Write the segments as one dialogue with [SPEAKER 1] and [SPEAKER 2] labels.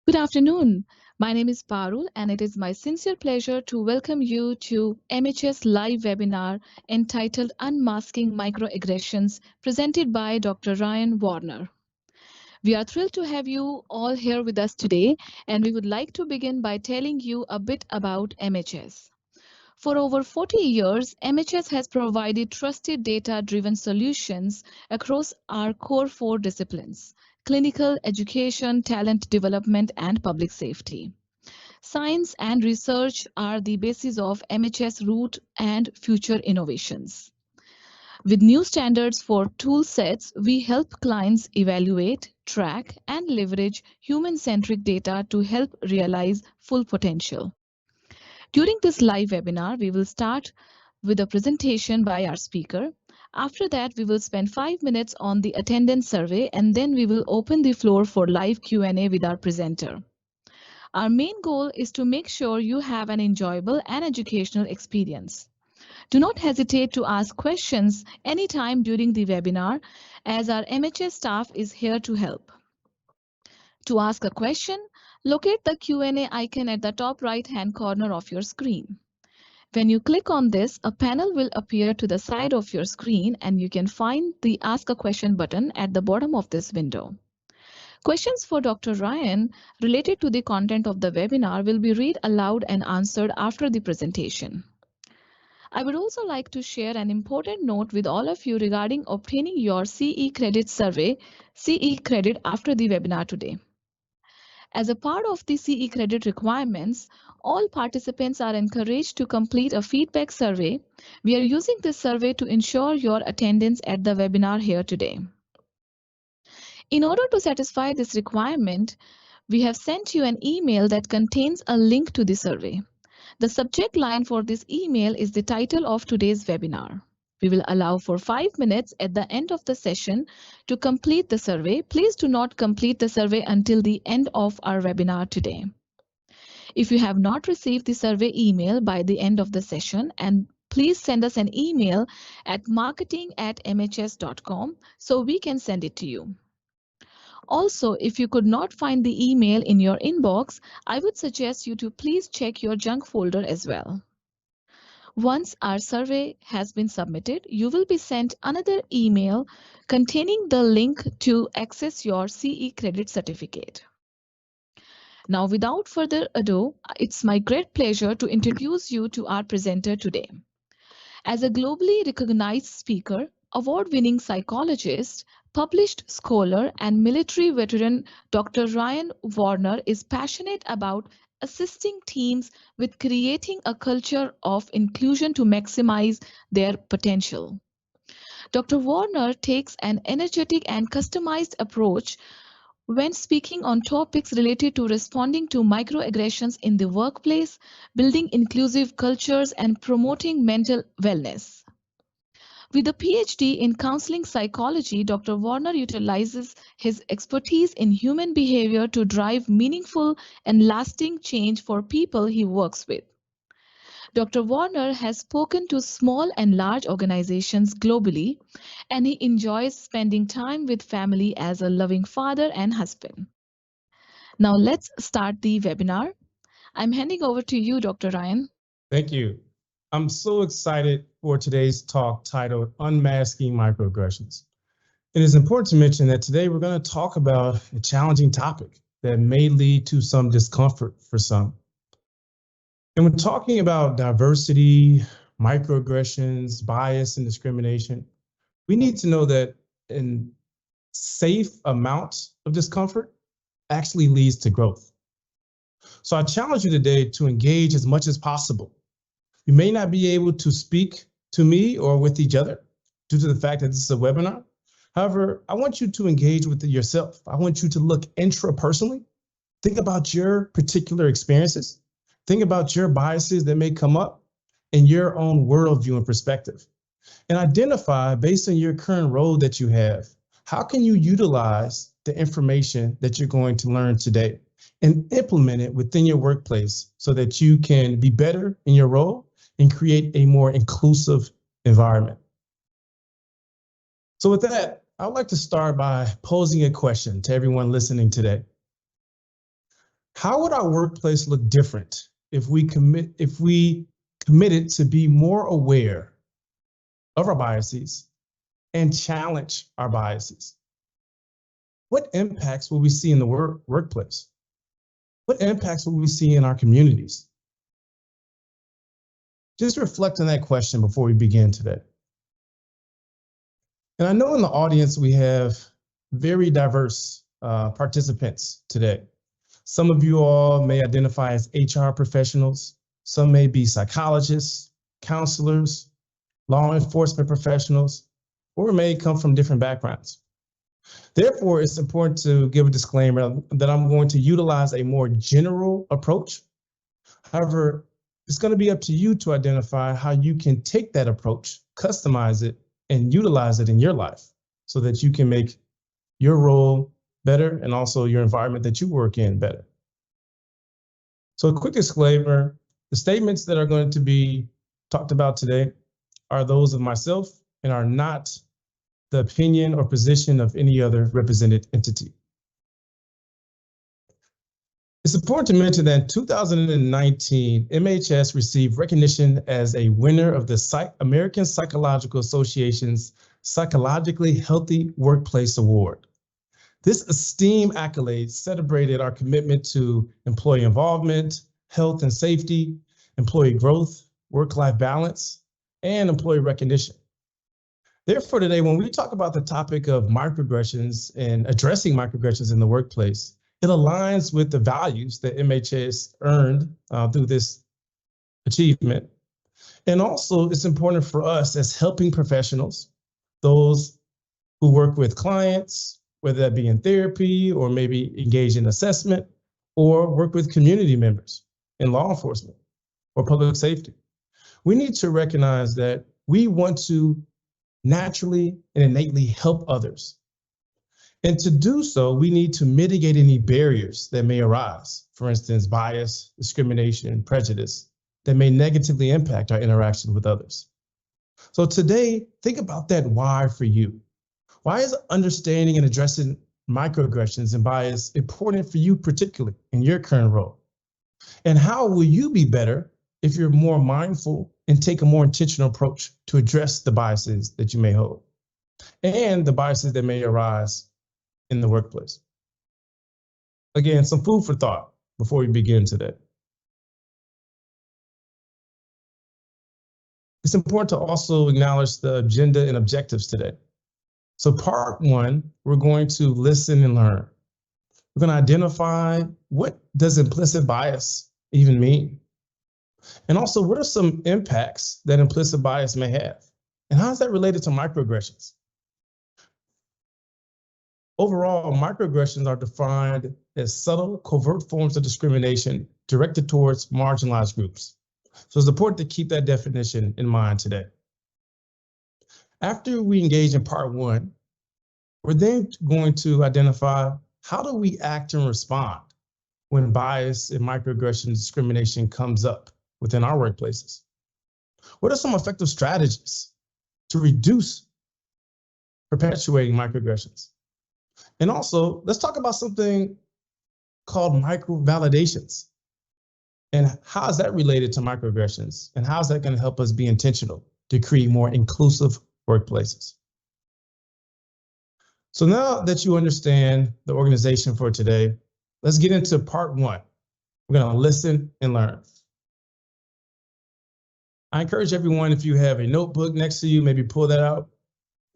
[SPEAKER 1] Good afternoon. My name is Parul, and it is my sincere pleasure to welcome you to MHS live webinar entitled Unmasking Microaggressions, presented by Dr. Ryan Warner. We are thrilled to have you all here with us today, and we would like to begin by telling you a bit about MHS. For over 40 years, MHS has provided trusted data-driven solutions across our core four disciplines: clinical, education, talent development, and public safety. Science and research are the basis of MHS root and future innovations. With new standards for tool sets, we help clients evaluate, track, and leverage human-centric data to help realize full potential. During this live webinar, we will start with a presentation by our speaker. After that, we will spend 5 minutes on the attendance survey, and then we will open the floor for live Q&A with our presenter. Our main goal is to make sure you have an enjoyable and educational experience. Do not hesitate to ask questions anytime during the webinar, as our MHS staff is here to help. To ask a question, locate the Q&A icon at the top right-hand corner of your screen. When you click on this, a panel will appear to the side of your screen, and you can find the Ask a Question button at the bottom of this window. Questions for Dr. Ryan related to the content of the webinar will be read aloud and answered after the presentation. I would also like to share an important note with all of you regarding obtaining your CE credit survey, CE credit after the webinar today. As a part of the CE credit requirements, all participants are encouraged to complete a feedback survey. We are using this survey to ensure your attendance at the webinar here today. In order to satisfy this requirement, we have sent you an email that contains a link to the survey. The subject line for this email is the title of today's webinar. We will allow for 5 minutes at the end of the session to complete the survey. Please do not complete the survey until the end of our webinar today. If you have not received the survey email by the end of the session, and please send us an email at marketing@mhs.com so we can send it to you. Also, if you could not find the email in your inbox, I would suggest you to please check your junk folder as well. Once our survey has been submitted, you will be sent another email containing the link to access your CE credit certificate. Now, without further ado, it's my great pleasure to introduce you to our presenter today. As a globally recognized speaker, award-winning psychologist, published scholar, and military veteran, Dr. Ryan Warner is passionate about assisting teams with creating a culture of inclusion to maximize their potential. Dr. Warner takes an energetic and customized approach when speaking on topics related to responding to microaggressions in the workplace, building inclusive cultures, and promoting mental wellness. With a PhD in counseling psychology, Dr. Warner utilizes his expertise in human behavior to drive meaningful and lasting change for people he works with. Dr. Warner has spoken to small and large organizations globally, and he enjoys spending time with family as a loving father and husband. Now let's start the webinar. I'm handing over to you, Dr. Ryan.
[SPEAKER 2] Thank you. I'm so excited for today's talk titled Unmasking Microaggressions. It is important to mention that today we're going to talk about a challenging topic that may lead to some discomfort for some. And when talking about diversity, microaggressions, bias, and discrimination, we need to know that a safe amount of discomfort actually leads to growth. So I challenge you today to engage as much as possible. You may not be able to speak to me or with each other due to the fact that this is a webinar. However, I want you to engage with it yourself. I want you to look intrapersonally. Think about your particular experiences. Think about your biases that may come up in your own worldview and perspective. And identify, based on your current role that you have, how can you utilize the information that you're going to learn today and implement it within your workplace so that you can be better in your role and create a more inclusive environment. So with that, I'd like to start by posing a question to everyone listening today. How would our workplace look different if we committed to be more aware of our biases and challenge our biases? What impacts will we see in the workplace? What impacts will we see in our communities? Just reflect on that question before we begin today. And I know in the audience we have very diverse participants today. Some of you all may identify as HR professionals. Some may be psychologists, counselors, law enforcement professionals, or may come from different backgrounds. Therefore, it's important to give a disclaimer that I'm going to utilize a more general approach. However, it's going to be up to you to identify how you can take that approach, customize it, and utilize it in your life so that you can make your role better and also your environment that you work in better. So a quick disclaimer, the statements that are going to be talked about today are those of myself and are not the opinion or position of any other represented entity. It's important to mention that in 2019, MHS received recognition as a winner of the American Psychological Association's Psychologically Healthy Workplace Award. This esteemed accolade celebrated our commitment to employee involvement, health and safety, employee growth, work-life balance, and employee recognition. Therefore, today, when we talk about the topic of microaggressions and addressing microaggressions in the workplace, it aligns with the values that MHS earned through this achievement. And also, it's important for us as helping professionals, those who work with clients, whether that be in therapy or maybe engage in assessment, or work with community members in law enforcement or public safety. We need to recognize that we want to naturally and innately help others. And to do so, we need to mitigate any barriers that may arise. For instance, bias, discrimination, prejudice that may negatively impact our interaction with others. So today, think about that why for you. Why is understanding and addressing microaggressions and bias important for you, particularly in your current role? And how will you be better if you're more mindful and take a more intentional approach to address the biases that you may hold and the biases that may arise in the workplace? Again, some food for thought before we begin today. It's important to also acknowledge the agenda and objectives today. So part one, we're going to listen and learn. We're going to identify what does implicit bias even mean? And also, what are some impacts that implicit bias may have? And how is that related to microaggressions? Overall, microaggressions are defined as subtle, covert forms of discrimination directed towards marginalized groups. So it's important to keep that definition in mind today. After we engage in part one, we're then going to identify how do we act and respond when bias and microaggression discrimination comes up within our workplaces. What are some effective strategies to reduce perpetuating microaggressions? And also, let's talk about something called microvalidations. And how is that related to microaggressions? And how is that going to help us be intentional to create more inclusive workplaces? So now that you understand the organization for today, let's get into part one. We're going to listen and learn. I encourage everyone, if you have a notebook next to you, maybe pull that out,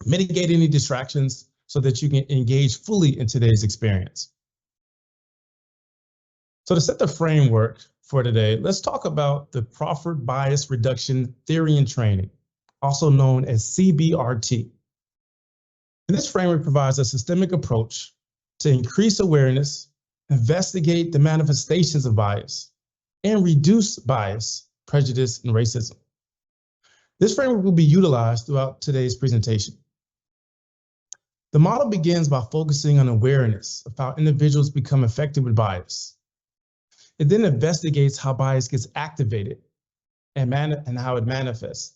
[SPEAKER 2] mitigate any distractions so that you can engage fully in today's experience. So to set the framework for today, let's talk about the Proffered Bias Reduction Theory and Training, also known as CBRT. And this framework provides a systemic approach to increase awareness, investigate the manifestations of bias, and reduce bias, prejudice, and racism. This framework will be utilized throughout today's presentation. The model begins by focusing on awareness of how individuals become affected with bias. It then investigates how bias gets activated and how it manifests.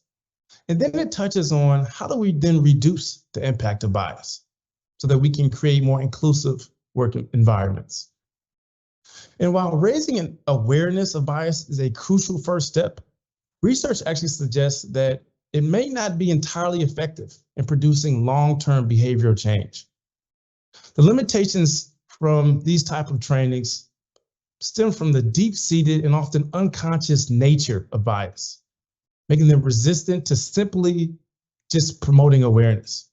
[SPEAKER 2] And then it touches on how do we then reduce the impact of bias so that we can create more inclusive work environments. And while raising an awareness of bias is a crucial first step, research actually suggests that it may not be entirely effective in producing long-term behavioral change. The limitations from these type of trainings stem from the deep-seated and often unconscious nature of bias, making them resistant to simply just promoting awareness.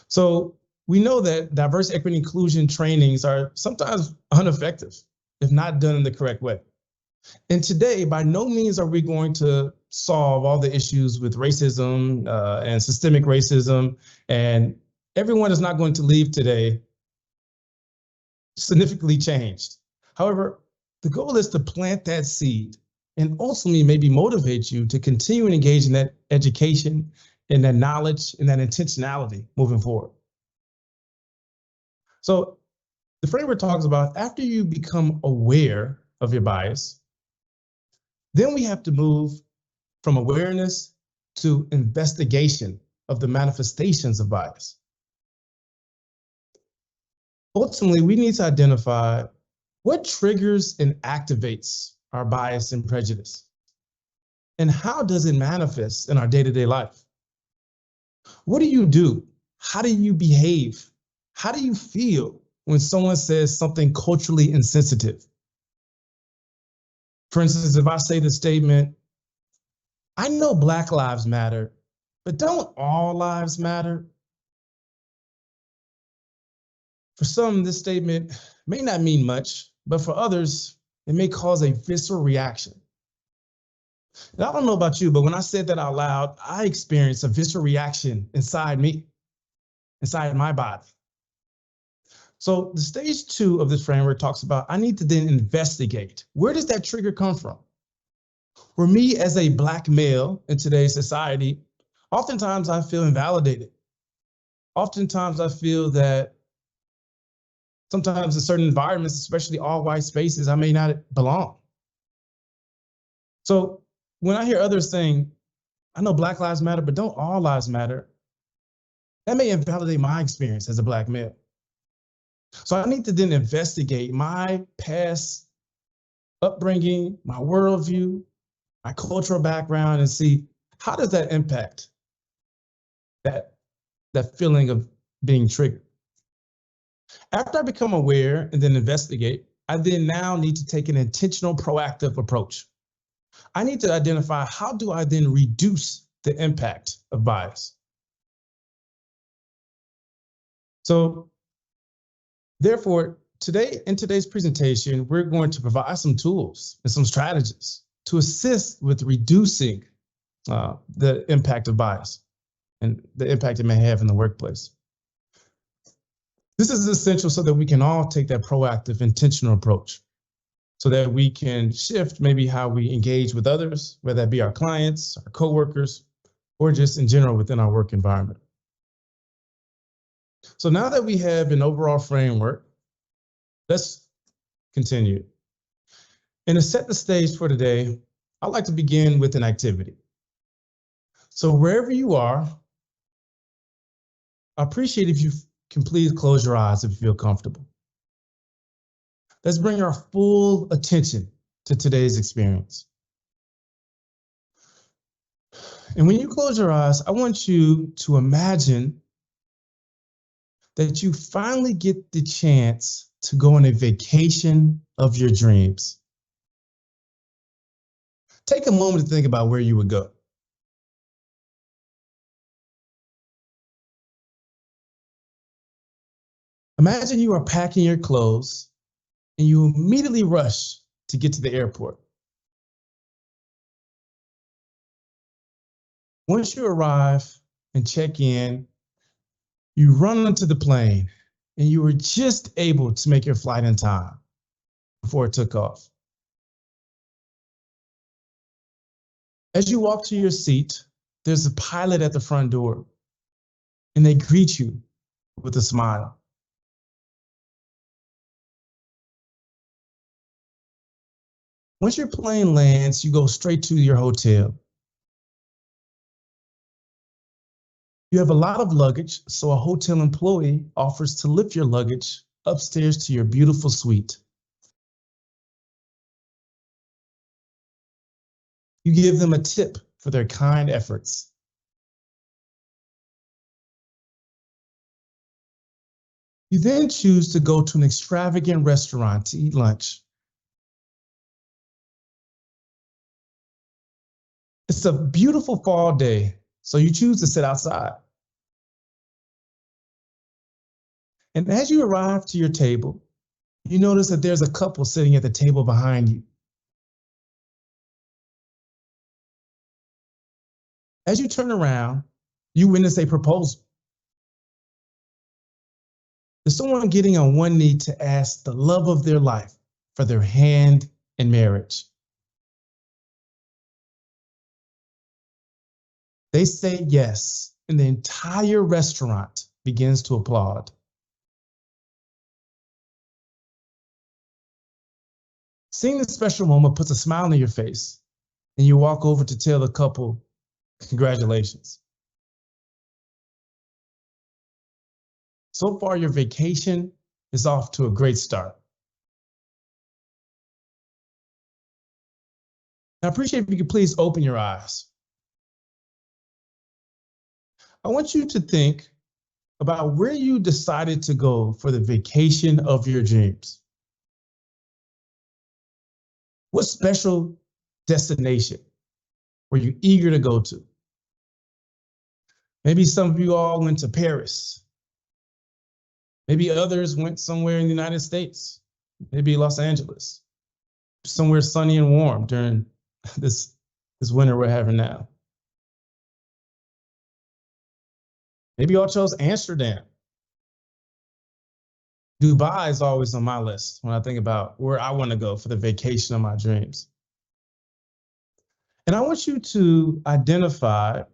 [SPEAKER 2] So we know that diverse equity inclusion trainings are sometimes ineffective if not done in the correct way. And today, by no means are we going to solve all the issues with racism and systemic racism, and everyone is not going to leave today significantly changed. However, the goal is to plant that seed and ultimately maybe motivate you to continue and engage in that education and that knowledge and that intentionality moving forward. So the framework talks about after you become aware of your bias, then we have to move from awareness to investigation of the manifestations of bias. Ultimately, we need to identify what triggers and activates our bias and prejudice, and how does it manifest in our day-to-day life? What do you do? How do you behave? How do you feel when someone says something culturally insensitive? For instance, if I say the statement, I know Black lives matter, but don't all lives matter? For some, this statement may not mean much, but for others, it may cause a visceral reaction. And I don't know about you, but when I said that out loud, I experienced a visceral reaction inside me, inside my body. So the stage 2 of this framework talks about I need to then investigate. Where does that trigger come from? For me as a Black male in today's society, oftentimes I feel invalidated. Oftentimes I feel that sometimes in certain environments, especially all white spaces, I may not belong. So when I hear others saying, I know Black lives matter, but don't all lives matter, that may invalidate my experience as a Black male. So I need to then investigate my past upbringing, my worldview, my cultural background, and see how does that impact that feeling of being triggered. After I become aware and then investigate, I then now need to take an intentional, proactive approach. I need to identify how do I then reduce the impact of bias. So therefore, in today's presentation, we're going to provide some tools and some strategies to assist with reducing the impact of bias and the impact it may have in the workplace. This is essential so that we can all take that proactive, intentional approach so that we can shift maybe how we engage with others, whether that be our clients, our coworkers, or just in general within our work environment. So now that we have an overall framework, let's continue. And to set the stage for today, I'd like to begin with an activity. So wherever you are, I appreciate if you can please close your eyes if you feel comfortable. Let's bring our full attention to today's experience. And when you close your eyes, I want you to imagine that you finally get the chance to go on a vacation of your dreams. Take a moment to think about where you would go. Imagine you are packing your clothes and you immediately rush to get to the airport. Once you arrive and check in, you run onto the plane and you were just able to make your flight in time before it took off. As you walk to your seat, there's a pilot at the front door and they greet you with a smile. Once your plane lands, you go straight to your hotel. You have a lot of luggage, so a hotel employee offers to lift your luggage upstairs to your beautiful suite. You give them a tip for their kind efforts. You then choose to go to an extravagant restaurant to eat lunch. It's a beautiful fall day, so you choose to sit outside. And as you arrive to your table, you notice that there's a couple sitting at the table behind you. As you turn around, you witness a proposal. There's someone getting on one knee to ask the love of their life for their hand in marriage. They say yes, and the entire restaurant begins to applaud. Seeing this special moment puts a smile on your face, and you walk over to tell the couple, congratulations. So far, your vacation is off to a great start. Now, I appreciate if you could please open your eyes. I want you to think about where you decided to go for the vacation of your dreams. What special destination were you eager to go to? Maybe some of you all went to Paris. Maybe others went somewhere in the United States, maybe Los Angeles, somewhere sunny and warm during this winter we're having now. Maybe you all chose Amsterdam. Dubai is always on my list when I think about where I want to go for the vacation of my dreams. And I want you to identify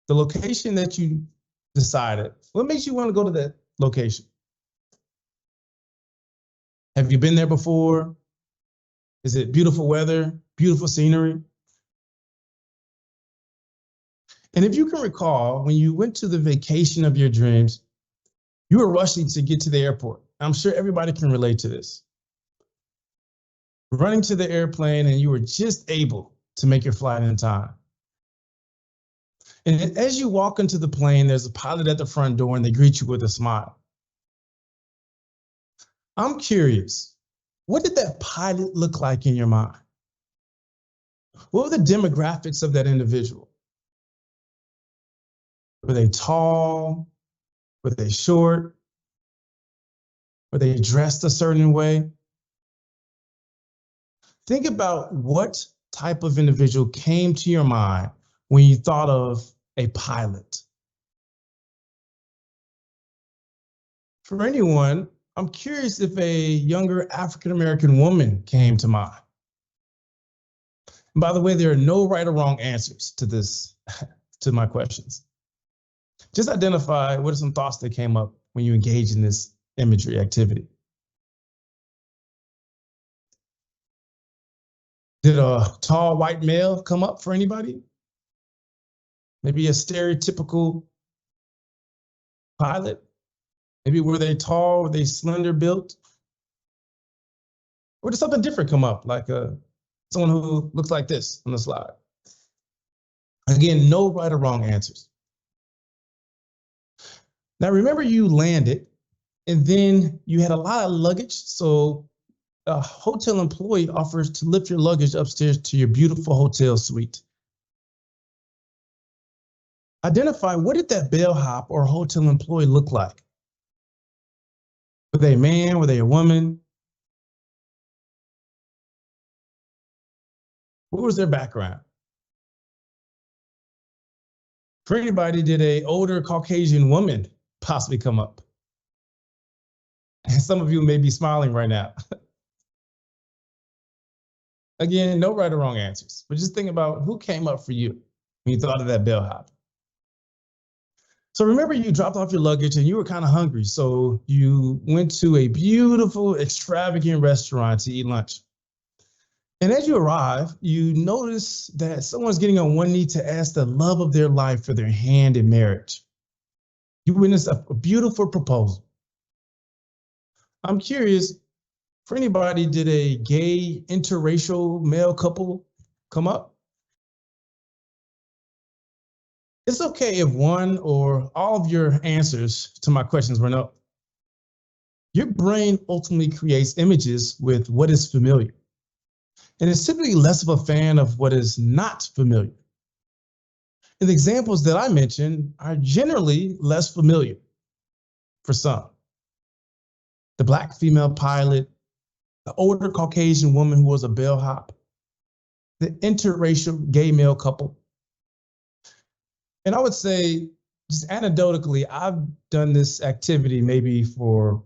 [SPEAKER 2] the location that you decided. What makes you want to go to that location? Have you been there before? Is it beautiful weather, beautiful scenery? And if you can recall, when you went to the vacation of your dreams, you were rushing to get to the airport. I'm sure everybody can relate to this. Running to the airplane, and you were just able to make your flight in time. And as you walk into the plane, there's a pilot at the front door, and they greet you with a smile. I'm curious, what did that pilot look like in your mind? What were the demographics of that individual? Were they tall? Were they short? Were they dressed a certain way? Think about what type of individual came to your mind when you thought of a pilot. For anyone, I'm curious if a younger African-American woman came to mind. And by the way, there are no right or wrong answers to this, to my questions. Just identify what are some thoughts that came up when you engage in this imagery activity. Did a tall white male come up for anybody? Maybe a stereotypical pilot? Maybe were they tall, were they slender built? Or did something different come up, like someone who looks like this on the slide? Again, no right or wrong answers. Now remember, you landed and then you had a lot of luggage, so a hotel employee offers to lift your luggage upstairs to your beautiful hotel suite. Identify, what did that bellhop or hotel employee look like? Were they a man? Were they a woman? What was their background? For anybody, did an older Caucasian woman possibly come up? And some of you may be smiling right now. Again, no right or wrong answers, but just think about who came up for you when you thought of that bellhop. So remember, you dropped off your luggage and you were kind of hungry, so you went to a beautiful, extravagant restaurant to eat lunch. And as you arrive, you notice that someone's getting on one knee to ask the love of their life for their hand in marriage. You witness a beautiful proposal. I'm curious, for anybody, did a gay interracial male couple come up? It's okay if one or all of your answers to my questions were no. Your brain ultimately creates images with what is familiar, and it's typically less of a fan of what is not familiar. And the examples that I mentioned are generally less familiar for some. The Black female pilot, the older Caucasian woman who was a bellhop, the interracial gay male couple. And I would say, just anecdotally, I've done this activity maybe for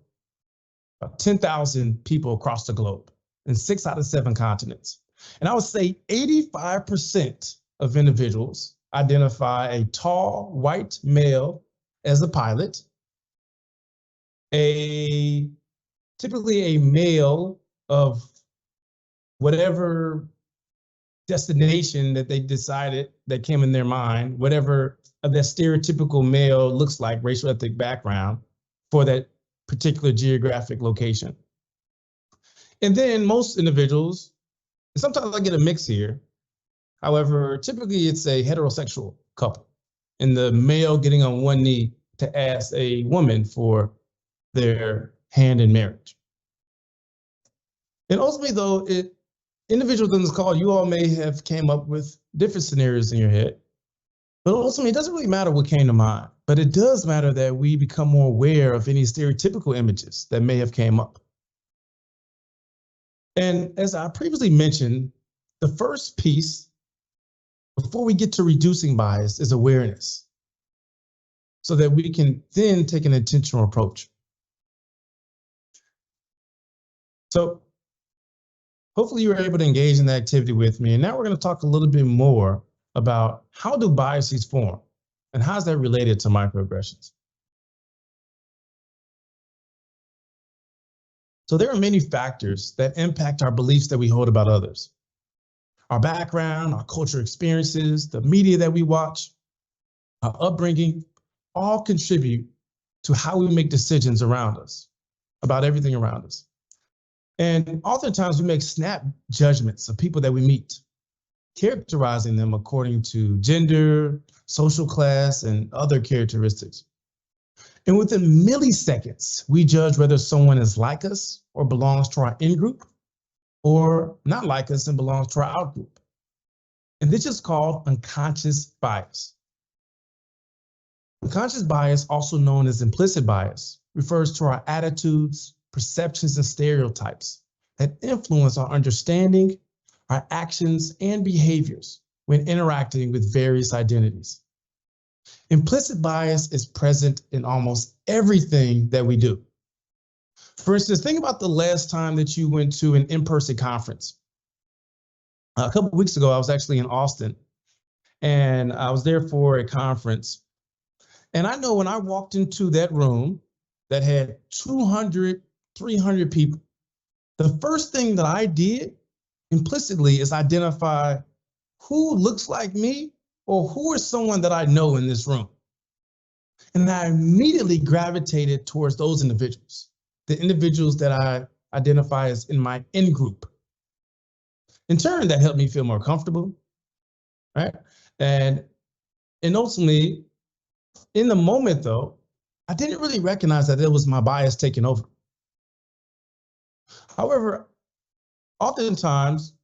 [SPEAKER 2] about 10,000 people across the globe in 6 out of 7 continents. And I would say 85% of individuals identify a tall white male as a pilot, typically a male of whatever destination that they decided that came in their mind, whatever that stereotypical male looks like, racial ethnic background for that particular geographic location. And then most individuals, and sometimes I get a mix here. However, typically it's a heterosexual couple, and the male getting on one knee to ask a woman for their hand in marriage. And ultimately, though, individuals in this call, you all may have came up with different scenarios in your head, but ultimately, it doesn't really matter what came to mind. But it does matter that we become more aware of any stereotypical images that may have came up. And as I previously mentioned, the first piece before we get to reducing bias is awareness, so that we can then take an intentional approach. So hopefully you were able to engage in the activity with me. And now we're going to talk a little bit more about how do biases form and how is that related to microaggressions. So there are many factors that impact our beliefs that we hold about others. Our background, our cultural experiences, the media that we watch, our upbringing, all contribute to how we make decisions around us, about everything around us. And oftentimes we make snap judgments of people that we meet, characterizing them according to gender, social class, and other characteristics. And within milliseconds, we judge whether someone is like us or belongs to our in-group, or not like us and belongs to our out-group. And this is called unconscious bias. Unconscious bias, also known as implicit bias, refers to our attitudes, perceptions, and stereotypes that influence our understanding, our actions, and behaviors when interacting with various identities. Implicit bias is present in almost everything that we do. For instance, think about the last time that you went to an in-person conference. A couple of weeks ago, I was actually in Austin, and I was there for a conference. And I know when I walked into that room that had 200, 300 people, the first thing that I did implicitly is identify who looks like me or who is someone that I know in this room. And I immediately gravitated towards those individuals, the individuals that I identify as in my in-group. In turn, that helped me feel more comfortable, right? And ultimately, in the moment though, I didn't really recognize that it was my bias taking over. However, oftentimes,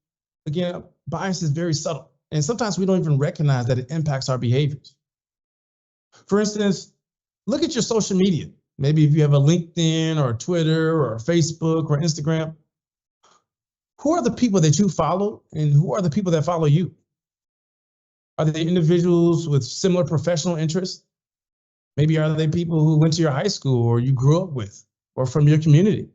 [SPEAKER 2] again, bias is very subtle, and sometimes we don't even recognize that it impacts our behaviors. For instance, look at your social media. Maybe if you have a LinkedIn or a Twitter or a Facebook or Instagram, who are the people that you follow and who are the people that follow you? Are they individuals with similar professional interests? Maybe are they people who went to your high school or you grew up with or from your community?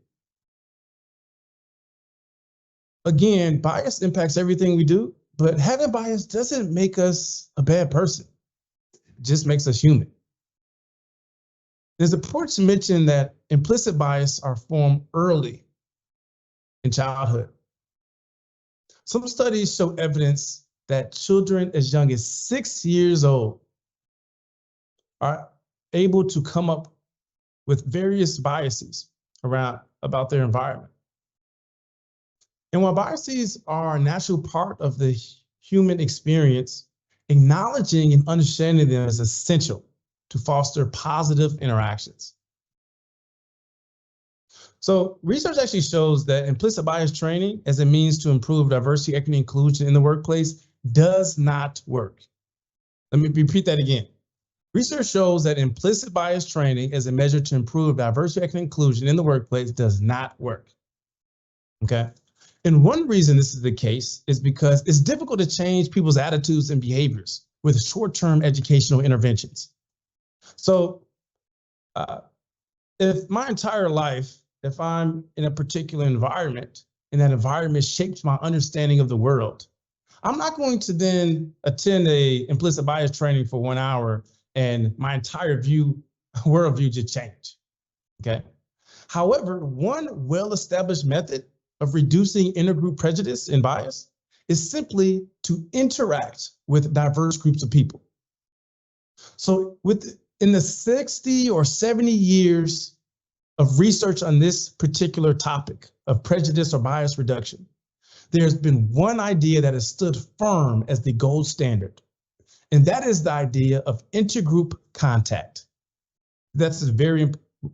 [SPEAKER 2] Again, bias impacts everything we do, but having bias doesn't make us a bad person. It just makes us human. It's important to mention that implicit bias are formed early in childhood. Some studies show evidence that children as young as 6 years old are able to come up with various biases about their environment. And while biases are a natural part of the human experience, Acknowledging and understanding them is essential to foster positive interactions. So research actually shows that implicit bias training as a means to improve diversity, equity, and inclusion in the workplace does not work. Let me repeat that again. Research shows that implicit bias training as a measure to improve diversity, equity, and inclusion in the workplace does not work. Okay. And one reason this is the case is because it's difficult to change people's attitudes and behaviors with short-term educational interventions. So if my entire life, if I'm in a particular environment and that environment shapes my understanding of the world, I'm not going to then attend a implicit bias training for 1 hour and my entire worldview just change, okay? However, one well-established method of reducing intergroup prejudice and bias is simply to interact with diverse groups of people. So in the 60 or 70 years of research on this particular topic of prejudice or bias reduction, there's been one idea that has stood firm as the gold standard, and that is the idea of intergroup contact. That's very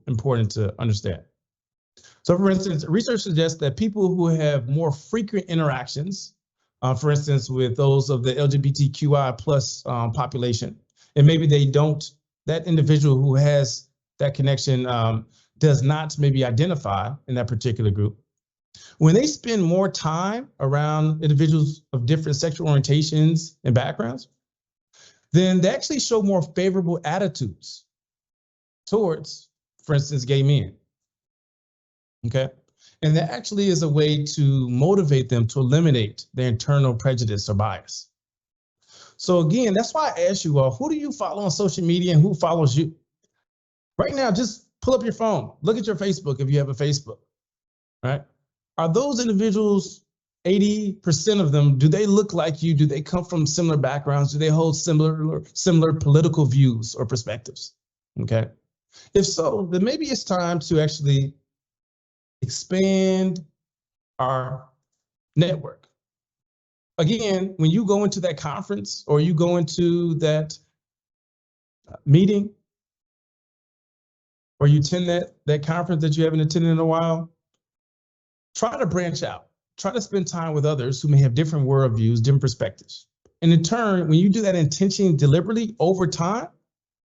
[SPEAKER 2] important to understand. So for instance, research suggests that people who have more frequent interactions, for instance, with those of the LGBTQI plus population, and maybe they don't, that individual who has that connection does not maybe identify in that particular group. When they spend more time around individuals of different sexual orientations and backgrounds, then they actually show more favorable attitudes towards, for instance, gay men. Okay. And that actually is a way to motivate them to eliminate their internal prejudice or bias. So again, that's why I ask you all, who do you follow on social media and who follows you? Right now, just pull up your phone, look at your Facebook if you have a Facebook, right? Are those individuals, 80% of them, do they look like you? Do they come from similar backgrounds? Do they hold similar political views or perspectives? Okay. If so, then maybe it's time to actually expand our network. Again, when you go into that conference or you go into that meeting or you attend that conference that you haven't attended in a while, try to branch out. Try to spend time with others who may have different worldviews, different perspectives. And in turn, when you do that intentionally, deliberately over time,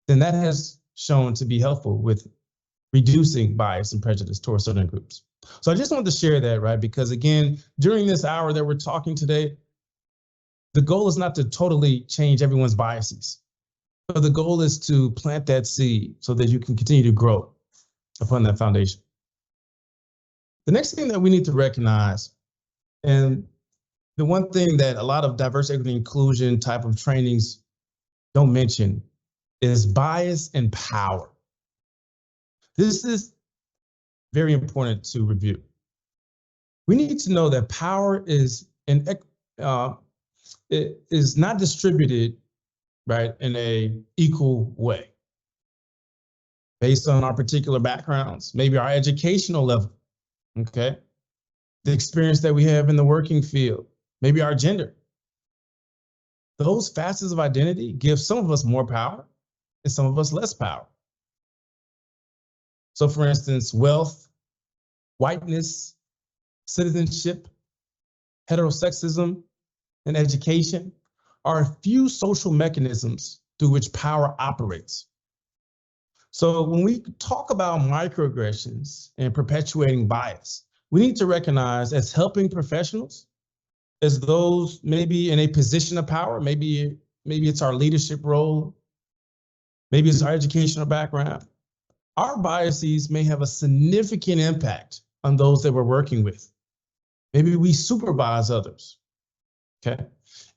[SPEAKER 2] then that has shown to be helpful with reducing bias and prejudice towards certain groups. So I just wanted to share that, right? Because again, during this hour that we're talking today, the goal is not to totally change everyone's biases, but the goal is to plant that seed so that you can continue to grow upon that foundation. The next thing that we need to recognize, and the one thing that a lot of diversity, equity, inclusion type of trainings don't mention, is bias and power. This is very important to review. We need to know that power is not distributed, right, in an equal way based on our particular backgrounds, maybe our educational level, okay, the experience that we have in the working field, maybe our gender. Those facets of identity give some of us more power and some of us less power. So for instance, wealth, whiteness, citizenship, heterosexism, and education are a few social mechanisms through which power operates. So when we talk about microaggressions and perpetuating bias, we need to recognize as helping professionals, as those maybe in a position of power, maybe it's our leadership role, maybe it's our educational background. Our biases may have a significant impact on those that we're working with. Maybe we supervise others, okay?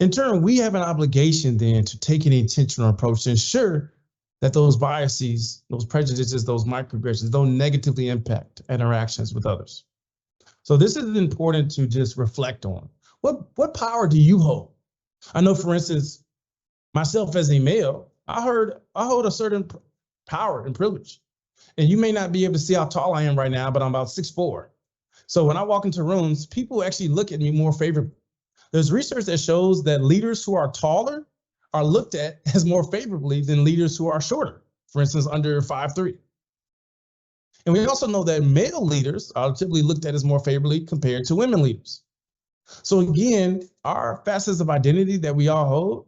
[SPEAKER 2] In turn, we have an obligation then to take an intentional approach to ensure that those biases, those prejudices, those microaggressions don't negatively impact interactions with others. So this is important to just reflect on. What power do you hold? I know, for instance, myself as a male, I hold a certain power and privilege. And you may not be able to see how tall I am right now, but I'm about 6'4". So when I walk into rooms, people actually look at me more favorably. There's research that shows that leaders who are taller are looked at as more favorably than leaders who are shorter, for instance, under 5'3". And we also know that male leaders are typically looked at as more favorably compared to women leaders. So again, our facets of identity that we all hold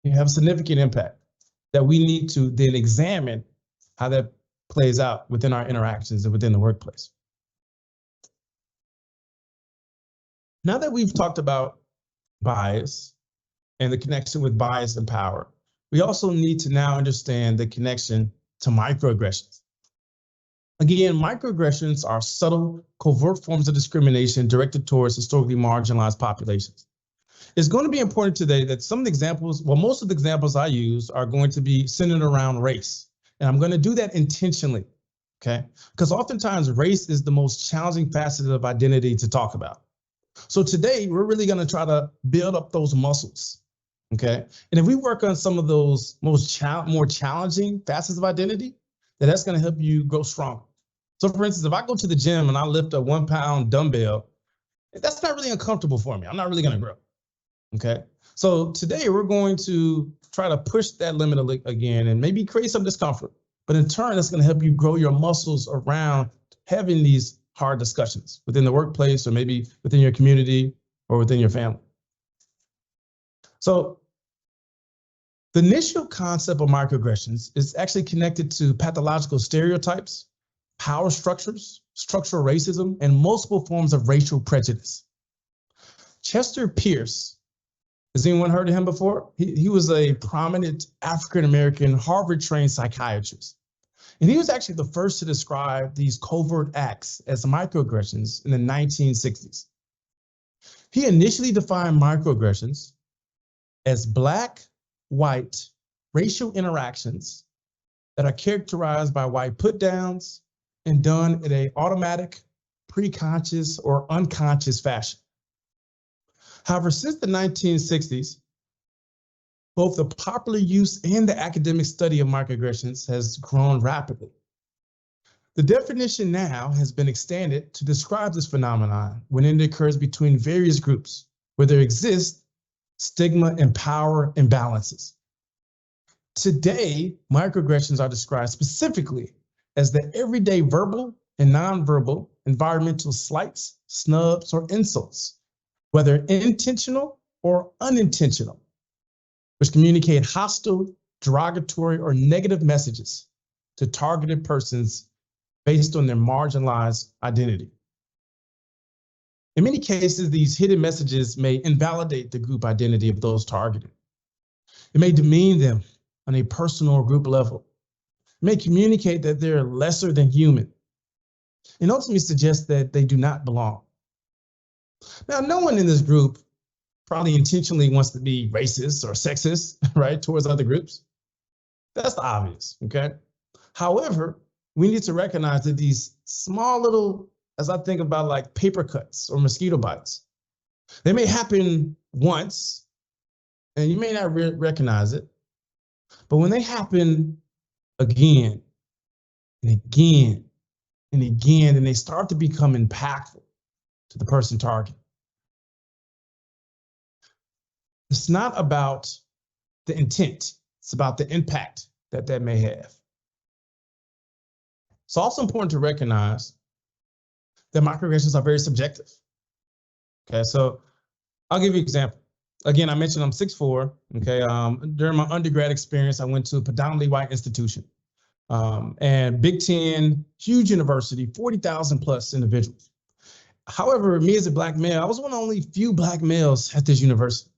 [SPEAKER 2] have a significant impact that we need to then examine how that plays out within our interactions and within the workplace. Now that we've talked about bias and the connection with bias and power, we also need to now understand the connection to microaggressions. Again, microaggressions are subtle, covert forms of discrimination directed towards historically marginalized populations. It's going to be important today that some of the examples, well, most of the examples I use are going to be centered around race. And I'm going to do that intentionally, okay? Because oftentimes race is the most challenging facet of identity to talk about. So today we're really going to try to build up those muscles, okay? And if we work on some of those more challenging facets of identity, then that's going to help you grow stronger. So for instance, if I go to the gym and I lift a 1 pound dumbbell, that's not really uncomfortable for me. I'm not really going to grow. Okay, so today we're going to try to push that limit again and maybe create some discomfort. But in turn, that's going to help you grow your muscles around having these hard discussions within the workplace or maybe within your community or within your family. So the initial concept of microaggressions is actually connected to pathological stereotypes, power structures, structural racism, and multiple forms of racial prejudice. Chester Pierce, has anyone heard of him before? He was a prominent African-American Harvard-trained psychiatrist. And he was actually the first to describe these covert acts as microaggressions in the 1960s. He initially defined microaggressions as Black, white, racial interactions that are characterized by white put-downs and done in an automatic, pre-conscious, or unconscious fashion. However, since the 1960s, both the popular use and the academic study of microaggressions has grown rapidly. The definition now has been extended to describe this phenomenon when it occurs between various groups where there exists stigma and power imbalances. Today, microaggressions are described specifically as the everyday verbal and nonverbal environmental slights, snubs, or insults, whether intentional or unintentional, which communicate hostile, derogatory, or negative messages to targeted persons based on their marginalized identity. In many cases, these hidden messages may invalidate the group identity of those targeted. It may demean them on a personal or group level. It may communicate that they're lesser than human, and ultimately suggest that they do not belong. Now, no one in this group probably intentionally wants to be racist or sexist, right, towards other groups. That's the obvious, okay? However, we need to recognize that these small little, as I think about like paper cuts or mosquito bites, they may happen once and you may not recognize it, but when they happen again and again and again, and they start to become impactful to the person targeted. It's not about the intent, it's about the impact that that may have. It's also important to recognize that microaggressions are very subjective. Okay, so I'll give you an example. Again, I mentioned I'm 6'4", okay? During my undergrad experience, I went to a predominantly white institution. And Big Ten, huge university, 40,000 plus individuals. However, me as a Black male, I was one of the only few Black males at this university.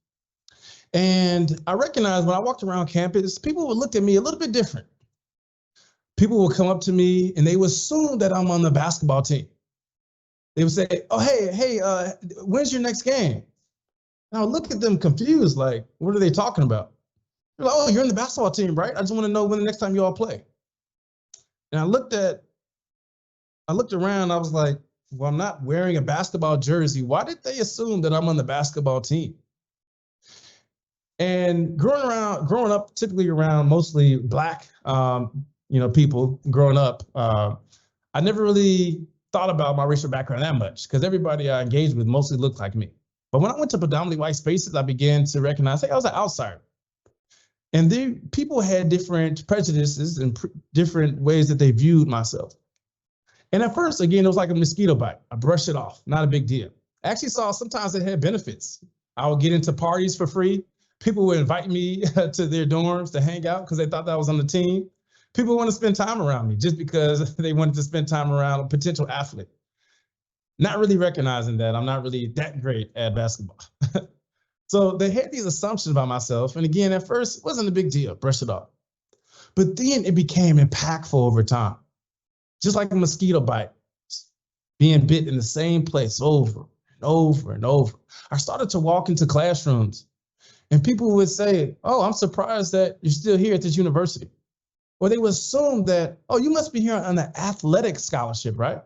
[SPEAKER 2] And I recognized when I walked around campus, people would look at me a little bit different. People would come up to me and they would assume that I'm on the basketball team. They would say, oh, hey, when's your next game? And I would look at them confused, like, what are they talking about? They're like, oh, you're in the basketball team, right? I just want to know when the next time you all play. And I looked around, I was like, well, I'm not wearing a basketball jersey. Why did they assume that I'm on the basketball team? And growing up, typically around mostly Black, people growing up, I never really thought about my racial background that much because everybody I engaged with mostly looked like me. But when I went to predominantly white spaces, I began to recognize, hey, I was an outsider. And people had different prejudices and different ways that they viewed myself. And at first, again, it was like a mosquito bite. I brushed it off, not a big deal. I actually saw sometimes it had benefits. I would get into parties for free. People would invite me to their dorms to hang out because they thought that I was on the team. People want to spend time around me just because they wanted to spend time around a potential athlete. Not really recognizing that I'm not really that great at basketball. So they had these assumptions about myself. And again, at first, it wasn't a big deal, brush it off. But then it became impactful over time. Just like a mosquito bite, being bit in the same place over and over and over. I started to walk into classrooms and people would say, oh, I'm surprised that you're still here at this university. Or they would assume that, oh, you must be here on an athletic scholarship, right?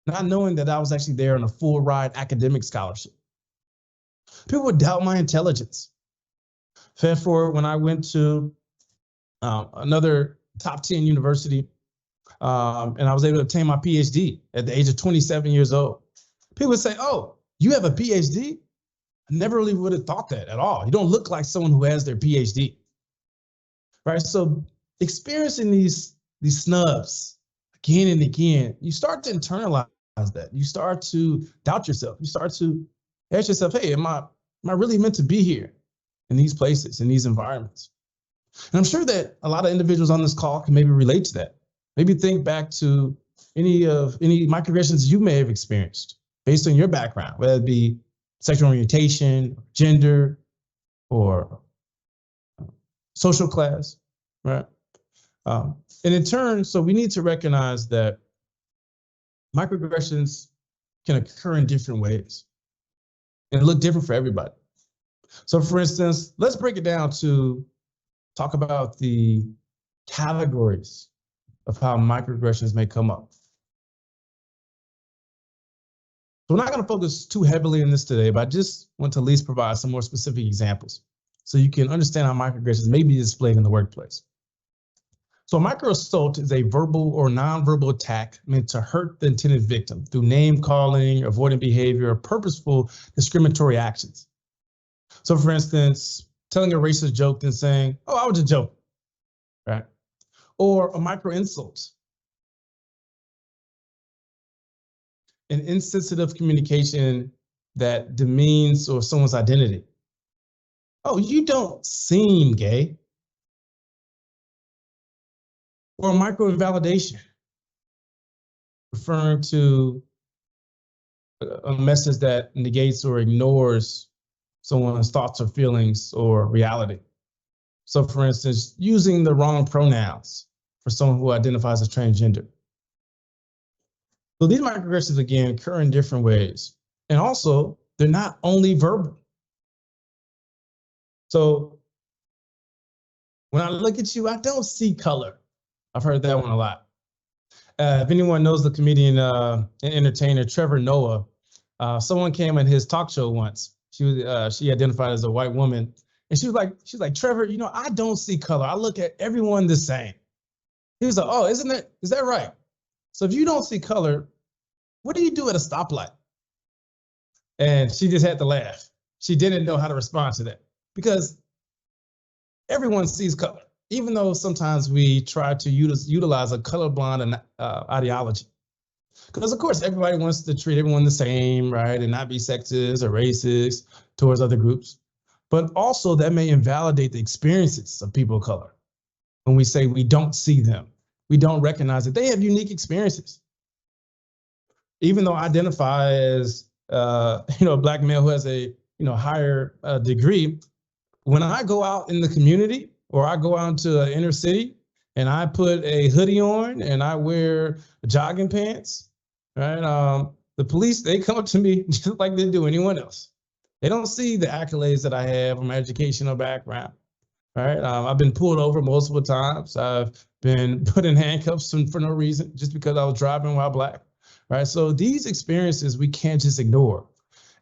[SPEAKER 2] Not knowing that I was actually there on a full ride academic scholarship. People would doubt my intelligence. Fast forward when I went to another top 10 university, and I was able to obtain my PhD at the age of 27 years old. People would say, oh, you have a PhD? I never really would have thought that at all. You don't look like someone who has their PhD, right? So experiencing these snubs again and again, you start to internalize that. You start to doubt yourself. You start to ask yourself, hey, am I really meant to be here in these places, in these environments? And I'm sure that a lot of individuals on this call can maybe relate to that. Maybe think back to any microaggressions you may have experienced based on your background, whether it be sexual orientation, gender, or social class, right? And in turn, so we need to recognize that microaggressions can occur in different ways and look different for everybody. So for instance, let's break it down to talk about the categories of how microaggressions may come up. So we're not going to focus too heavily on this today, but I just want to at least provide some more specific examples so you can understand how microaggressions may be displayed in the workplace. So a microassault is a verbal or nonverbal attack meant to hurt the intended victim through name calling, avoidant behavior, or purposeful discriminatory actions. So for instance, telling a racist joke and saying, oh, I was just joking, right? Or a micro insult. An insensitive communication that demeans or someone's identity. Oh, you don't seem gay. Or micro invalidation, referring to a message that negates or ignores someone's thoughts or feelings or reality. So for instance, using the wrong pronouns for someone who identifies as transgender. So these microaggressions, again, occur in different ways. And also, they're not only verbal. So when I look at you, I don't see color. I've heard that one a lot. If anyone knows the comedian and entertainer Trevor Noah, someone came on his talk show once. She identified as a white woman, and she's like, Trevor, you know, I don't see color. I look at everyone the same. He was like, oh, is that right? So if you don't see color, what do you do at a stoplight? And she just had to laugh. She didn't know how to respond to that because everyone sees color, even though sometimes we try to utilize a colorblind ideology. Because of course, everybody wants to treat everyone the same, right? And not be sexist or racist towards other groups. But also that may invalidate the experiences of people of color. When we say we don't see them, we don't recognize that they have unique experiences. Even though I identify as a Black male who has a higher degree, when I go out in the community or I go out into an inner city and I put a hoodie on and I wear jogging pants, right? The police, they come up to me just like they do anyone else. They don't see the accolades that I have or my educational background, right? I've been pulled over multiple times. I've been put in handcuffs for no reason, just because I was driving while Black, right? So these experiences we can't just ignore.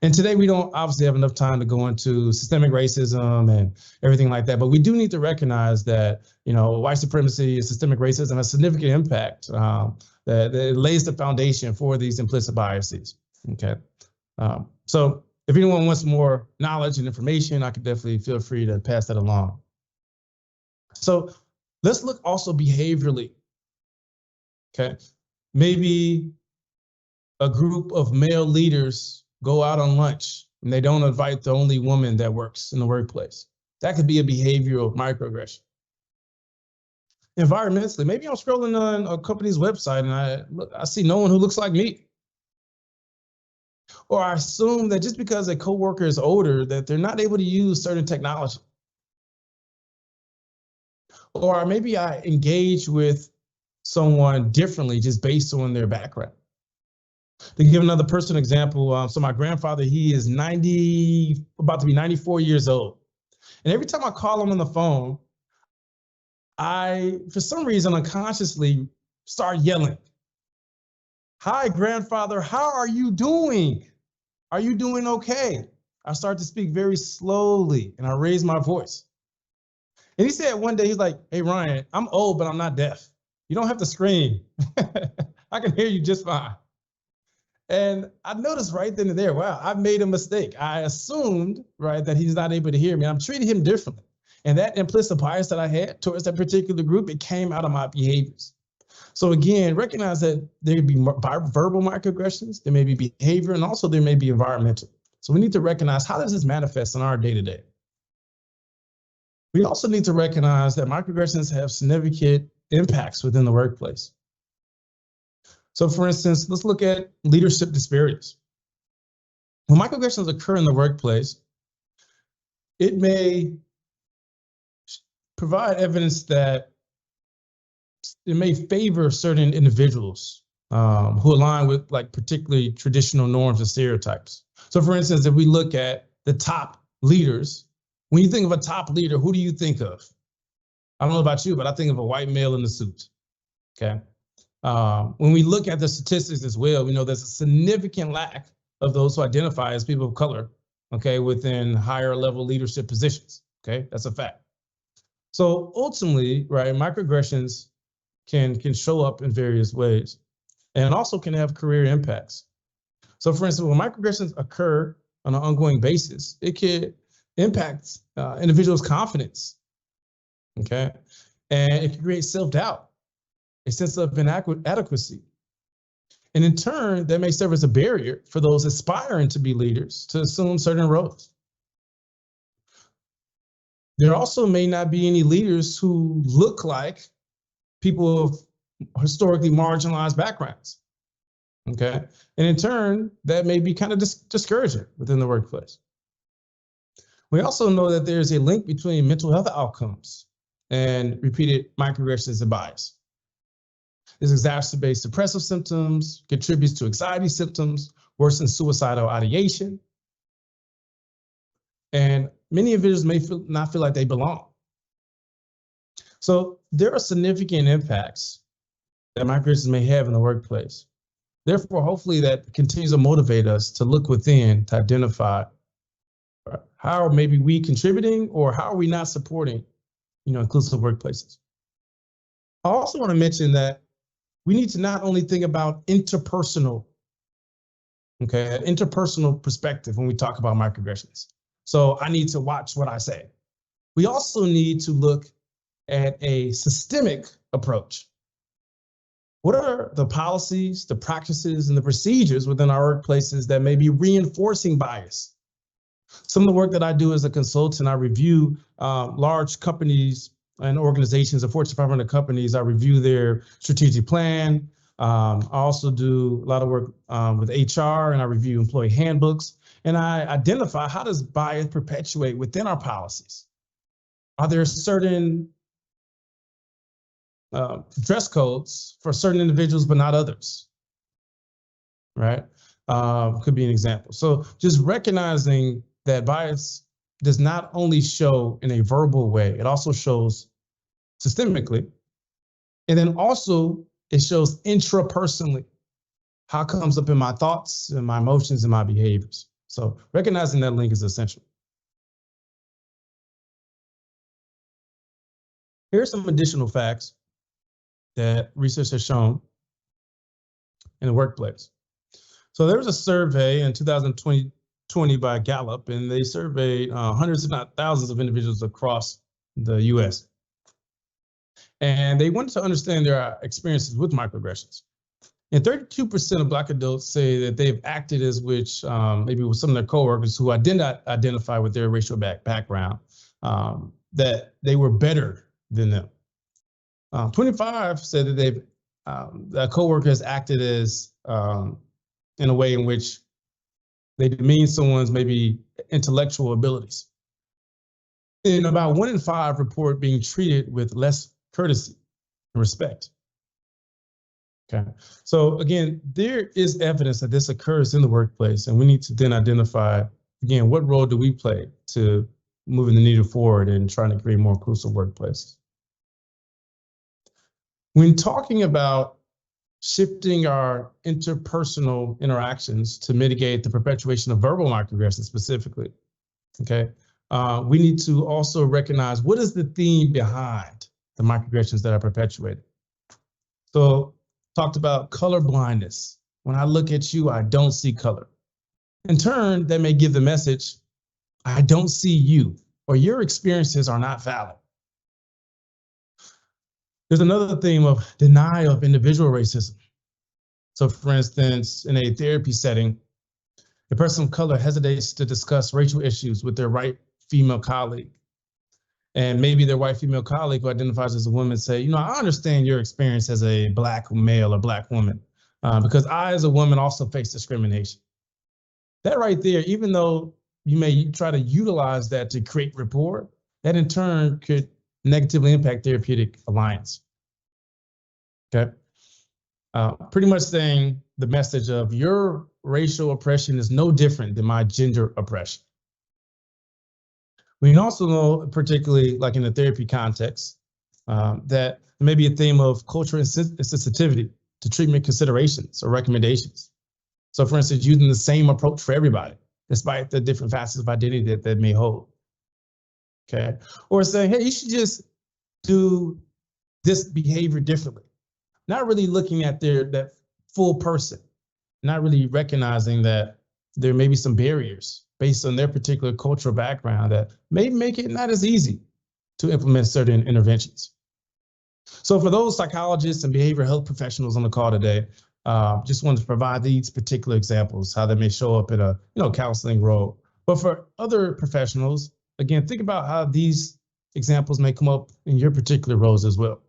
[SPEAKER 2] And today we don't obviously have enough time to go into systemic racism and everything like that, but we do need to recognize that, white supremacy and systemic racism has significant impact that lays the foundation for these implicit biases, okay? So if anyone wants more knowledge and information, I could definitely feel free to pass that along. So let's look also behaviorally. Okay, maybe a group of male leaders go out on lunch and they don't invite the only woman that works in the workplace. That could be a behavioral microaggression. Environmentally, maybe I'm scrolling on a company's website and I see no one who looks like me. Or I assume that just because a coworker is older that they're not able to use certain technology. Or maybe I engage with someone differently just based on their background. To give another personal example, so my grandfather, he is about to be 94 years old. And every time I call him on the phone, I, for some reason, unconsciously start yelling. Hi, grandfather, how are you doing? Are you doing okay? I start to speak very slowly and I raise my voice. And he said one day, he's like, hey, Ryan, I'm old, but I'm not deaf. You don't have to scream. I can hear you just fine. And I noticed right then and there, wow, I made a mistake. I assumed, right, that he's not able to hear me. I'm treating him differently. And that implicit bias that I had towards that particular group, it came out of my behaviors. So again, recognize that there could be verbal microaggressions, there may be behavior, and also there may be environmental. So we need to recognize, how does this manifest in our day-to-day? We also need to recognize that microaggressions have significant impacts within the workplace. So for instance, let's look at leadership disparities. When microaggressions occur in the workplace, it may provide evidence that it may favor certain individuals who align with like particularly traditional norms and stereotypes. So for instance, if we look at the top leaders, when you think of a top leader, who do you think of? I don't know about you, but I think of a white male in a suit, okay? When we look at the statistics as well, we know there's a significant lack of those who identify as people of color, okay, within higher level leadership positions, okay? That's a fact. So ultimately, right, microaggressions can show up in various ways and also can have career impacts. So for instance, when microaggressions occur on an ongoing basis, it can impact individuals' confidence, okay? And it can create self-doubt, a sense of inadequacy. And in turn, that may serve as a barrier for those aspiring to be leaders to assume certain roles. There also may not be any leaders who look like people of historically marginalized backgrounds, okay? And in turn, that may be kind of discouraging within the workplace. We also know that there's a link between mental health outcomes and repeated microaggressions and bias. This exacerbates depressive symptoms, contributes to anxiety symptoms, worsens suicidal ideation. And many individuals may not feel like they belong. So there are significant impacts that microaggressions may have in the workplace. Therefore, hopefully that continues to motivate us to look within to identify how are maybe we contributing or how are we not supporting, inclusive workplaces. I also want to mention that we need to not only think about interpersonal, okay, an interpersonal perspective when we talk about microaggressions. So I need to watch what I say. We also need to look at a systemic approach. What are the policies, the practices, and the procedures within our workplaces that may be reinforcing bias? Some of the work that I do as a consultant, I review large companies and organizations of Fortune 500 companies. I review their strategic plan. I also do a lot of work with HR, and I review employee handbooks. And I identify, how does bias perpetuate within our policies? Are there certain dress codes for certain individuals, but not others, right? Could be an example. So just recognizing that bias does not only show in a verbal way, it also shows systemically. And then also it shows intrapersonally, how it comes up in my thoughts and my emotions and my behaviors. So recognizing that link is essential. Here's some additional facts that research has shown in the workplace. So there was a survey in 2020 by Gallup, and they surveyed hundreds, if not thousands, of individuals across the US. And they wanted to understand their experiences with microaggressions. And 32% of Black adults say that they've acted as which, maybe with some of their coworkers who did not identify with their racial background, that they were better than them. 25 said that they've that coworker has acted as in a way in which they demean someone's maybe intellectual abilities. And about 1 in 5 report being treated with less courtesy and respect. Okay, so again, there is evidence that this occurs in the workplace, and we need to then identify, again, what role do we play to moving the needle forward and trying to create more inclusive workplaces. When talking about shifting our interpersonal interactions to mitigate the perpetuation of verbal microaggressions specifically, okay, we need to also recognize what is the theme behind the microaggressions that are perpetuated. So talked about color blindness. When I look at you, I don't see color. In turn, that may give the message, I don't see you, or your experiences are not valid. There's another theme of denial of individual racism. So for instance, in a therapy setting, a person of color hesitates to discuss racial issues with their white female colleague. And maybe their white female colleague who identifies as a woman say, you know, I understand your experience as a Black male or Black woman, because I as a woman also face discrimination. That right there, even though you may try to utilize that to create rapport, that in turn could negatively impact therapeutic alliance. Okay. Pretty much saying the message of your racial oppression is no different than my gender oppression. We can also know, particularly like in the therapy context, that there may be a theme of cultural sensitivity to treatment considerations or recommendations. So for instance, using the same approach for everybody, despite the different facets of identity that may hold. Okay, or saying, hey, you should just do this behavior differently. Not really looking at that full person, not really recognizing that there may be some barriers based on their particular cultural background that may make it not as easy to implement certain interventions. So for those psychologists and behavioral health professionals on the call today, just wanted to provide these particular examples, how they may show up in a counseling role. But for other professionals, again, think about how these examples may come up in your particular roles as well.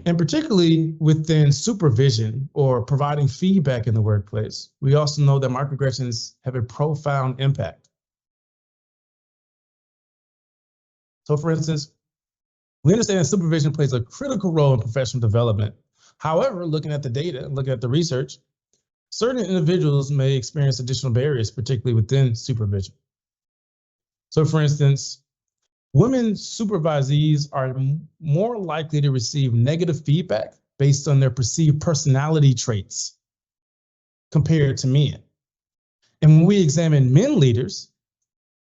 [SPEAKER 2] And particularly within supervision or providing feedback in the workplace, we also know that microaggressions have a profound impact. So for instance, we understand that supervision plays a critical role in professional development. However, looking at the data, looking at the research, certain individuals may experience additional barriers, particularly within supervision. So for instance, women supervisees are more likely to receive negative feedback based on their perceived personality traits compared to men. And when we examine men leaders,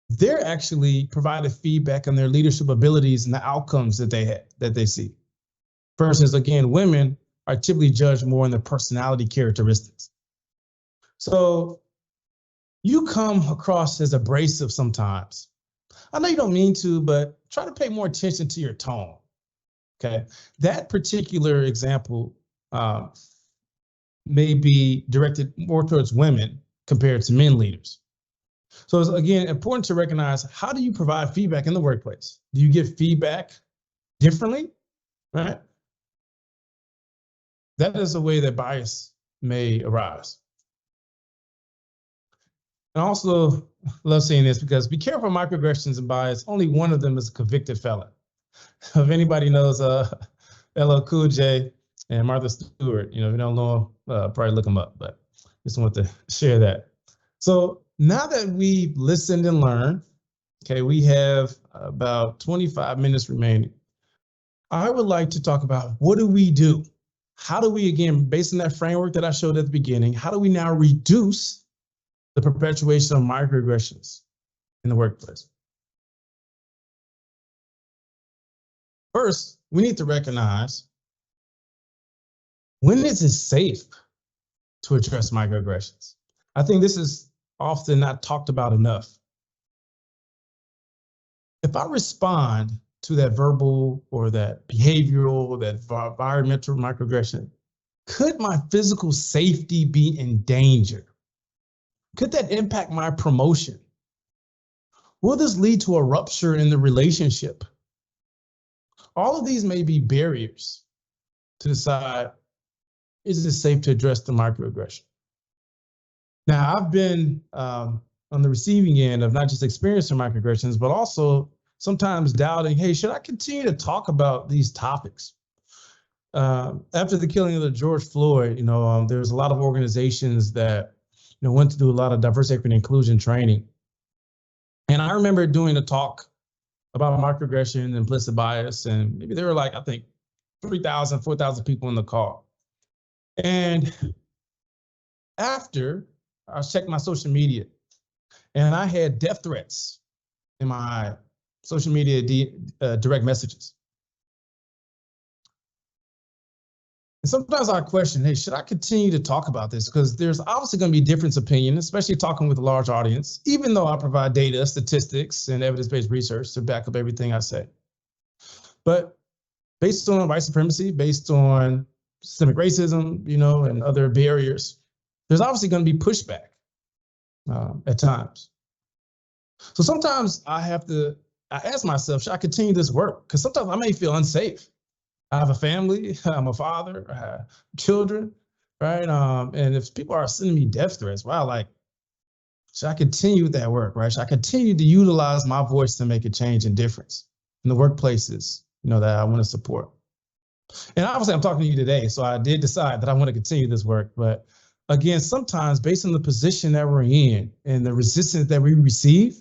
[SPEAKER 2] they're actually provided feedback on their leadership abilities and the outcomes that they see. Versus, again, women are typically judged more on their personality characteristics. So you come across as abrasive sometimes. I know you don't mean to, but try to pay more attention to your tone, okay? That particular example may be directed more towards women compared to men leaders. So it's, again, important to recognize, how do you provide feedback in the workplace? Do you give feedback differently, right? That is a way that bias may arise. And also, love seeing this because be careful, microaggressions and bias, only one of them is a convicted felon. If anybody knows LL Cool J and Martha Stewart, if you don't know them, probably look them up, but just want to share that. So now that we've listened and learned, okay, we have about 25 minutes remaining. I would like to talk about, what do we do? How do we, again, based on that framework that I showed at the beginning, how do we now reduce the perpetuation of microaggressions in the workplace? First, we need to recognize, when is it safe to address microaggressions? I think this is often not talked about enough. If I respond to that verbal or that behavioral or that environmental microaggression, could my physical safety be in danger? Could that impact my promotion? Will this lead to a rupture in the relationship? All of these may be barriers to decide, is it safe to address the microaggression? Now, I've been on the receiving end of not just experiencing microaggressions, but also sometimes doubting, hey, should I continue to talk about these topics? After the killing of George Floyd, there's a lot of organizations that went to do a lot of diversity, equity, and inclusion training. And I remember doing a talk about microaggression and implicit bias, and maybe there were like, I think, 3,000, 4,000 people in the call. And after, I checked my social media, and I had death threats in my social media direct messages. And sometimes I question, hey, should I continue to talk about this? Because there's obviously going to be different opinion, especially talking with a large audience, even though I provide data, statistics, and evidence-based research to back up everything I say. But based on white supremacy, based on systemic racism, and other barriers, there's obviously going to be pushback at times. So sometimes I ask myself, should I continue this work? Because sometimes I may feel unsafe. I have a family, I'm a father, I have children, right? And if people are sending me death threats, wow, like, should I continue with that work, right? Should I continue to utilize my voice to make a change and difference in the workplaces, that I want to support? And obviously I'm talking to you today, so I did decide that I want to continue this work. But again, sometimes based on the position that we're in and the resistance that we receive,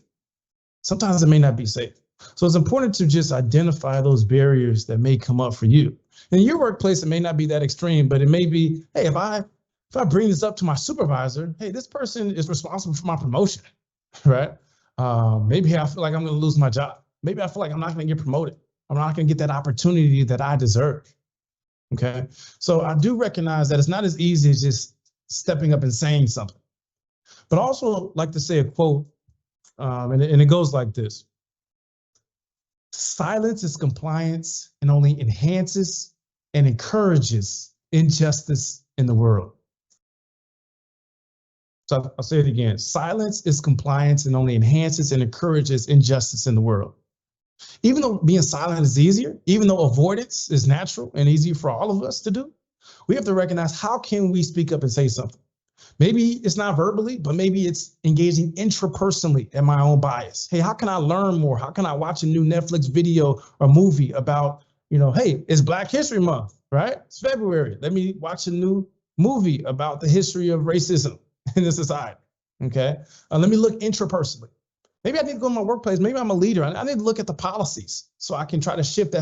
[SPEAKER 2] sometimes it may not be safe. So it's important to just identify those barriers that may come up for you. In your workplace, it may not be that extreme, but it may be, hey, if I bring this up to my supervisor, hey, this person is responsible for my promotion, right? Maybe I feel like I'm going to lose my job. Maybe I feel like I'm not going to get promoted. I'm not going to get that opportunity that I deserve. Okay. So I do recognize that it's not as easy as just stepping up and saying something, but also like to say a quote, and it goes like this. Silence is compliance and only enhances and encourages injustice in the world. So I'll say it again. Silence is compliance and only enhances and encourages injustice in the world. Even though being silent is easier, even though avoidance is natural and easy for all of us to do, we have to recognize, how can we speak up and say something? Maybe it's not verbally, but maybe it's engaging intrapersonally in my own bias. Hey, how can I learn more? How can I watch a new Netflix video or movie about, hey, it's Black History Month, right? It's February. Let me watch a new movie about the history of racism in the society, okay? Let me look intrapersonally. Maybe I need to go to my workplace. Maybe I'm a leader. I need to look at the policies so I can try to shift that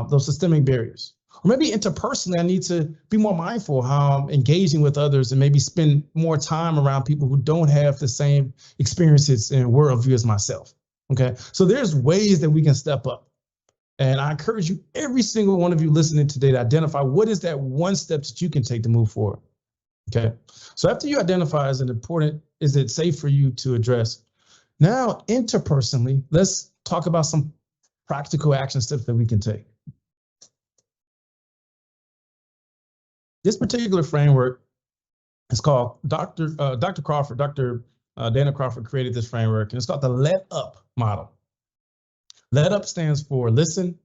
[SPEAKER 2] those systemic barriers. Or maybe interpersonally, I need to be more mindful how I'm engaging with others and maybe spend more time around people who don't have the same experiences and worldview as myself, okay? So there's ways that we can step up. And I encourage you, every single one of you listening today, to identify what is that one step that you can take to move forward, okay? So after you identify is it safe for you to address? Now, interpersonally, let's talk about some practical action steps that we can take. This particular framework is called Dr. Dana Crawford created this framework, and it's called the Let Up model. Let Up stands for listen,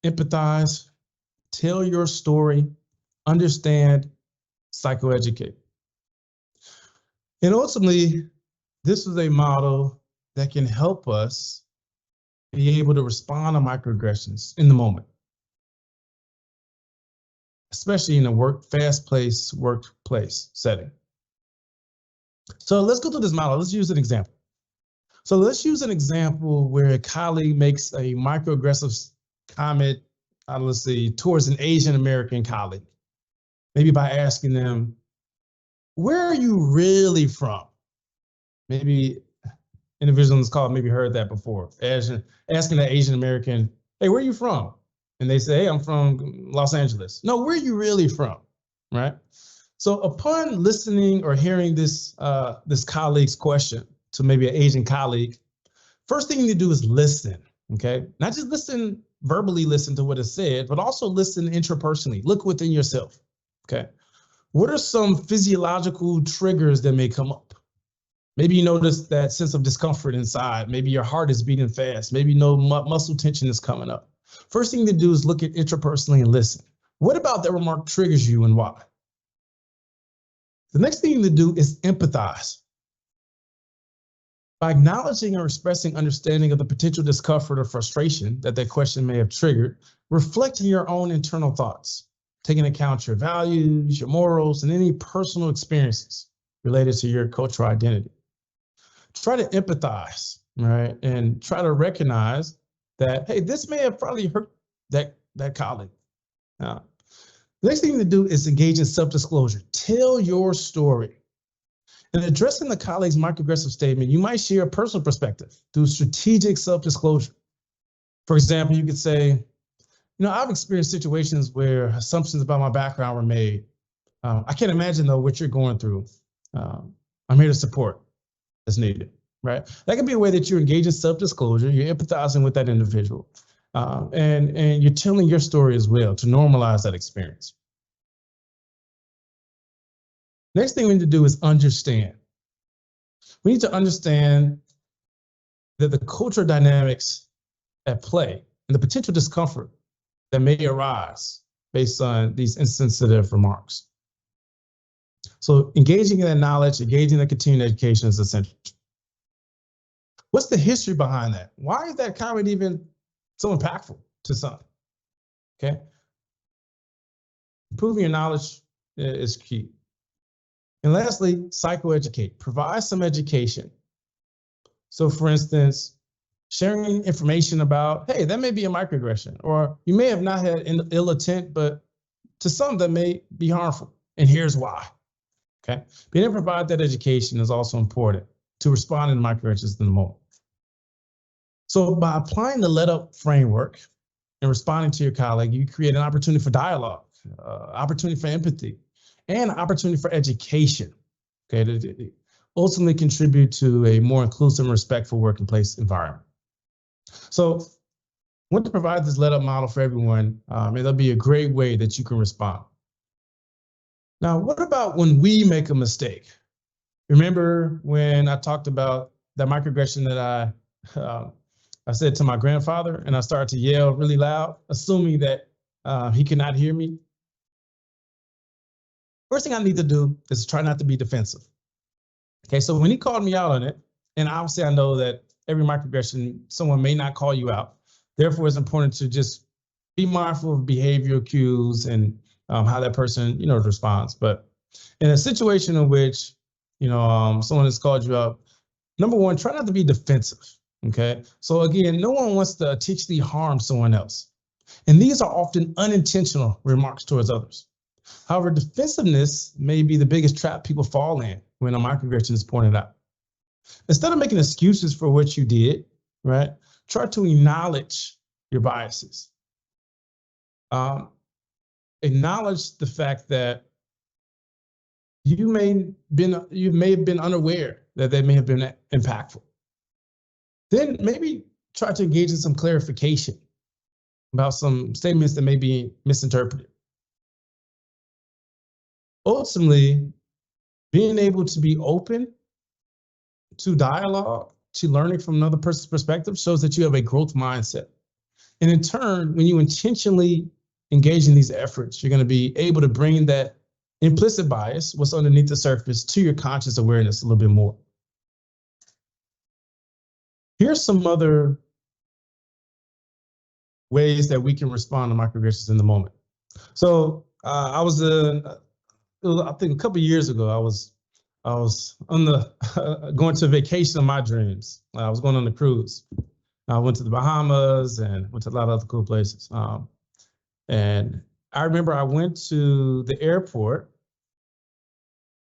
[SPEAKER 2] empathize, tell your story, understand, psychoeducate. And ultimately, this is a model that can help us be able to respond to microaggressions in the moment, especially in a fast-paced workplace setting. So let's go through this model. Let's use an example. So let's use an example where a colleague makes a microaggressive comment, let's see, towards an Asian American colleague, maybe by asking them, where are you really from? Maybe individuals on this call maybe heard that before, asking an Asian American, hey, where are you from? And they say, hey, I'm from Los Angeles. No, where are you really from, right? So upon listening or hearing this colleague's question to maybe an Asian colleague, first thing you need to do is listen, okay? Not just verbally listen to what is said, but also listen intrapersonally. Look within yourself, okay? What are some physiological triggers that may come up? Maybe you notice that sense of discomfort inside. Maybe your heart is beating fast. Maybe you know muscle tension is coming up. First thing to do is look at intrapersonally and listen. What about that remark triggers you and why? The next thing to do is empathize. By acknowledging or expressing understanding of the potential discomfort or frustration that question may have triggered, reflecting your own internal thoughts, taking into account your values, your morals, and any personal experiences related to your cultural identity. Try to empathize, right? And try to recognize that, hey, this may have probably hurt that colleague. Now, the next thing to do is engage in self-disclosure. Tell your story. In addressing the colleague's microaggressive statement, you might share a personal perspective through strategic self-disclosure. For example, you could say, I've experienced situations where assumptions about my background were made. I can't imagine, though, what you're going through. I'm here to support as needed, right? That could be a way that you engage in self-disclosure. You're empathizing with that individual, and you're telling your story as well to normalize that experience. Next thing we need to do is understand. We need to understand that the cultural dynamics at play and the potential discomfort that may arise based on these insensitive remarks. So engaging in that knowledge, engaging in continuing education is essential. What's the history behind that? Why is that comment even so impactful to some? Okay. Improving your knowledge is key. And lastly, psychoeducate. Provide some education. So for instance, sharing information about, hey, that may be a microaggression, or you may have not had ill intent, but to some that may be harmful. And here's why. Okay. Being able to provide that education is also important to respond in microaggressions in the moment. So by applying the let-up framework and responding to your colleague, you create an opportunity for dialogue, opportunity for empathy, and opportunity for education, okay, to ultimately contribute to a more inclusive and respectful workplace environment. So I want to provide this let-up model for everyone, and that'll be a great way that you can respond. Now, what about when we make a mistake? Remember when I talked about that microaggression that I said to my grandfather, and I started to yell really loud, assuming that he could not hear me? First thing I need to do is try not to be defensive. Okay, so when he called me out on it, and obviously I know that every microaggression, someone may not call you out. Therefore, it's important to just be mindful of behavioral cues and how that person, responds. But in a situation in which, someone has called you out, number one, try not to be defensive. Okay, so again, no one wants to intentionally harm someone else. And these are often unintentional remarks towards others. However, defensiveness may be the biggest trap people fall in when a microaggression is pointed out. Instead of making excuses for what you did, right, try to acknowledge your biases. Acknowledge the fact that you may have been unaware that they may have been impactful. Then maybe try to engage in some clarification about some statements that may be misinterpreted. Ultimately, being able to be open to dialogue, to learning from another person's perspective shows that you have a growth mindset. And in turn, when you intentionally engage in these efforts, you're going to be able to bring that implicit bias, what's underneath the surface, to your conscious awareness a little bit more. Here's some other ways that we can respond to microaggressions in the moment. So I think a couple of years ago, I was on the going to a vacation of my dreams. I was going on a cruise. I went to the Bahamas and went to a lot of other cool places. And I remember I went to the airport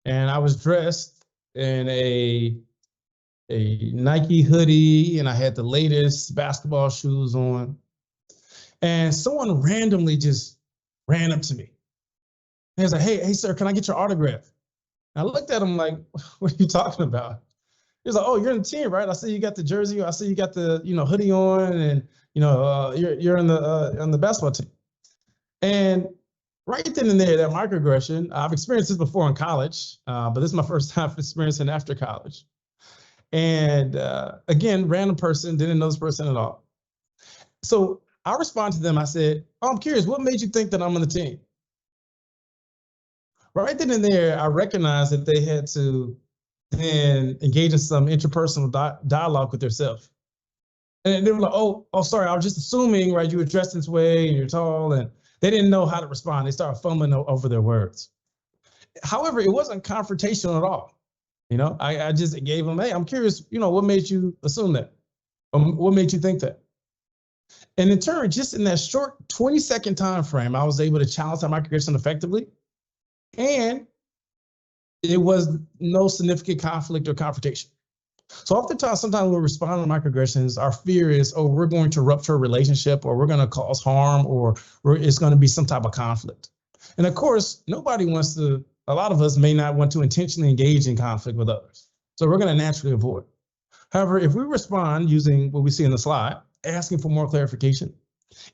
[SPEAKER 2] and I was dressed in a Nike hoodie and I had the latest basketball shoes on. And someone randomly just ran up to me. And he was like, hey, sir, can I get your autograph? And I looked at him like, what are you talking about? He's like, oh, you're in the team, right? I see you got the jersey. I see you got the, hoodie on, and you're in the on the basketball team. And right then and there, that microaggression, I've experienced this before in college, but this is my first time experiencing after college. And again, random person, didn't know this person at all. So I responded to them. I said, oh, I'm curious, what made you think that I'm on the team? Right then and there, I recognized that they had to then engage in some interpersonal dialogue with themselves. And they were like, oh, sorry, I was just assuming, right, you were dressed this way and you're tall, and they didn't know how to respond. They started fumbling over their words. However, it wasn't confrontational at all. I just gave them, hey, I'm curious, what made you assume that? What made you think that? And in turn, just in that short 20-second time frame, I was able to challenge that microaggression effectively. And it was no significant conflict or confrontation. So oftentimes, sometimes when we respond to microaggressions, our fear is, oh, we're going to rupture a relationship, or we're going to cause harm, or it's going to be some type of conflict. And of course, nobody wants to, a lot of us may not want to intentionally engage in conflict with others. So we're going to naturally avoid. However, if we respond using what we see in the slide, asking for more clarification,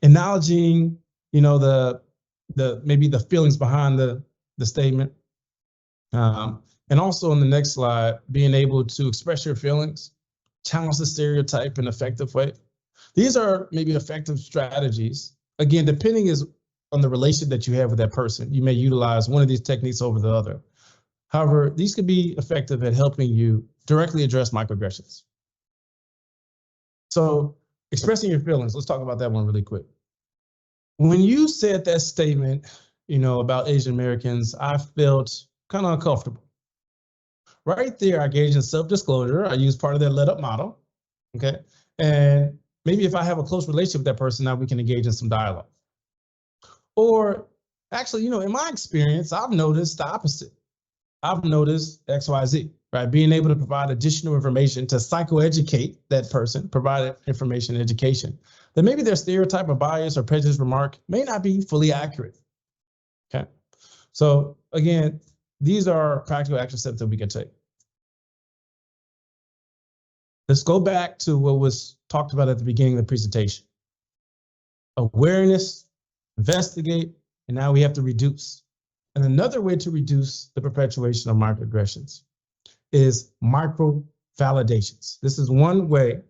[SPEAKER 2] acknowledging, maybe the feelings behind the statement, and also on the next slide, being able to express your feelings, challenge the stereotype in an effective way. These are maybe effective strategies. Again, depending on the relationship that you have with that person, you may utilize one of these techniques over the other. However, these could be effective at helping you directly address microaggressions. So expressing your feelings, let's talk about that one really quick. When you said that statement, about Asian Americans, I felt kind of uncomfortable. Right there, I engaged in self-disclosure. I used part of that let-up model, okay? And maybe if I have a close relationship with that person, now we can engage in some dialogue. Or actually, in my experience, I've noticed the opposite. I've noticed X, Y, Z, right? Being able to provide additional information to psychoeducate that person, provide information and education, that maybe their stereotype or bias or prejudice remark may not be fully accurate, okay? So again, these are practical action steps that we can take. Let's go back to what was talked about at the beginning of the presentation. Awareness, investigate, and now we have to reduce. And another way to reduce the perpetuation of microaggressions is micro-validations. This is one way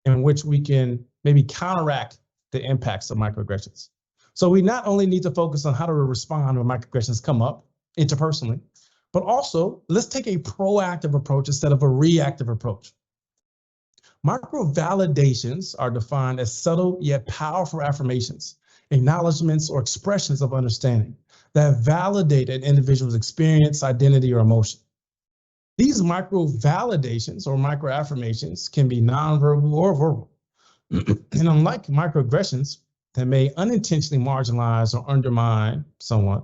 [SPEAKER 2] in which we can maybe counteract the impacts of microaggressions. So we not only need to focus on how to respond when microaggressions come up interpersonally, but also let's take a proactive approach instead of a reactive approach. Micro-validations are defined as subtle yet powerful affirmations, acknowledgments, or expressions of understanding that validate an individual's experience, identity, or emotion. These micro-validations or micro-affirmations can be nonverbal or verbal. And unlike microaggressions that may unintentionally marginalize or undermine someone,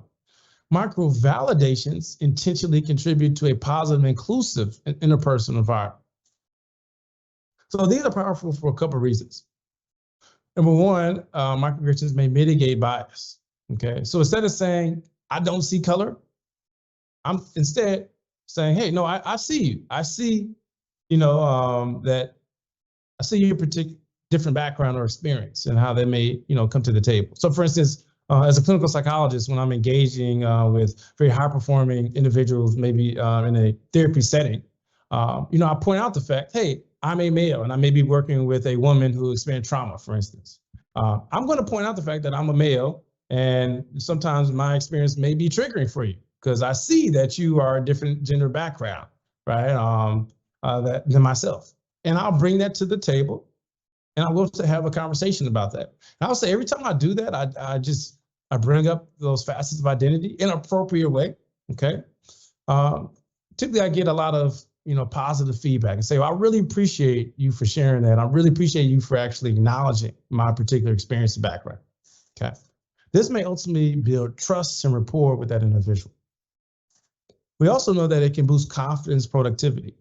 [SPEAKER 2] micro-validations intentionally contribute to a positive, inclusive, and interpersonal environment. So these are powerful for a couple of reasons. Number one, microaggressions may mitigate bias, okay? So instead of saying, I don't see color, I'm instead saying, hey, no, I see you. I see, that I see your particular different background or experience and how they may, come to the table. So for instance, as a clinical psychologist, when I'm engaging with very high-performing individuals, maybe in a therapy setting, I point out the fact, hey, I'm a male and I may be working with a woman who experienced trauma, for instance. I'm going to point out the fact that I'm a male, and sometimes my experience may be triggering for you because I see that you are a different gender background, right, than myself. And I'll bring that to the table, and I will have a conversation about that. And I'll say every time I do that, I bring up those facets of identity in an appropriate way, okay? Typically, I get a lot of positive feedback and say, well, I really appreciate you for sharing that. I really appreciate you for actually acknowledging my particular experience and background, okay? This may ultimately build trust and rapport with that individual. We also know that it can boost confidence, productivity.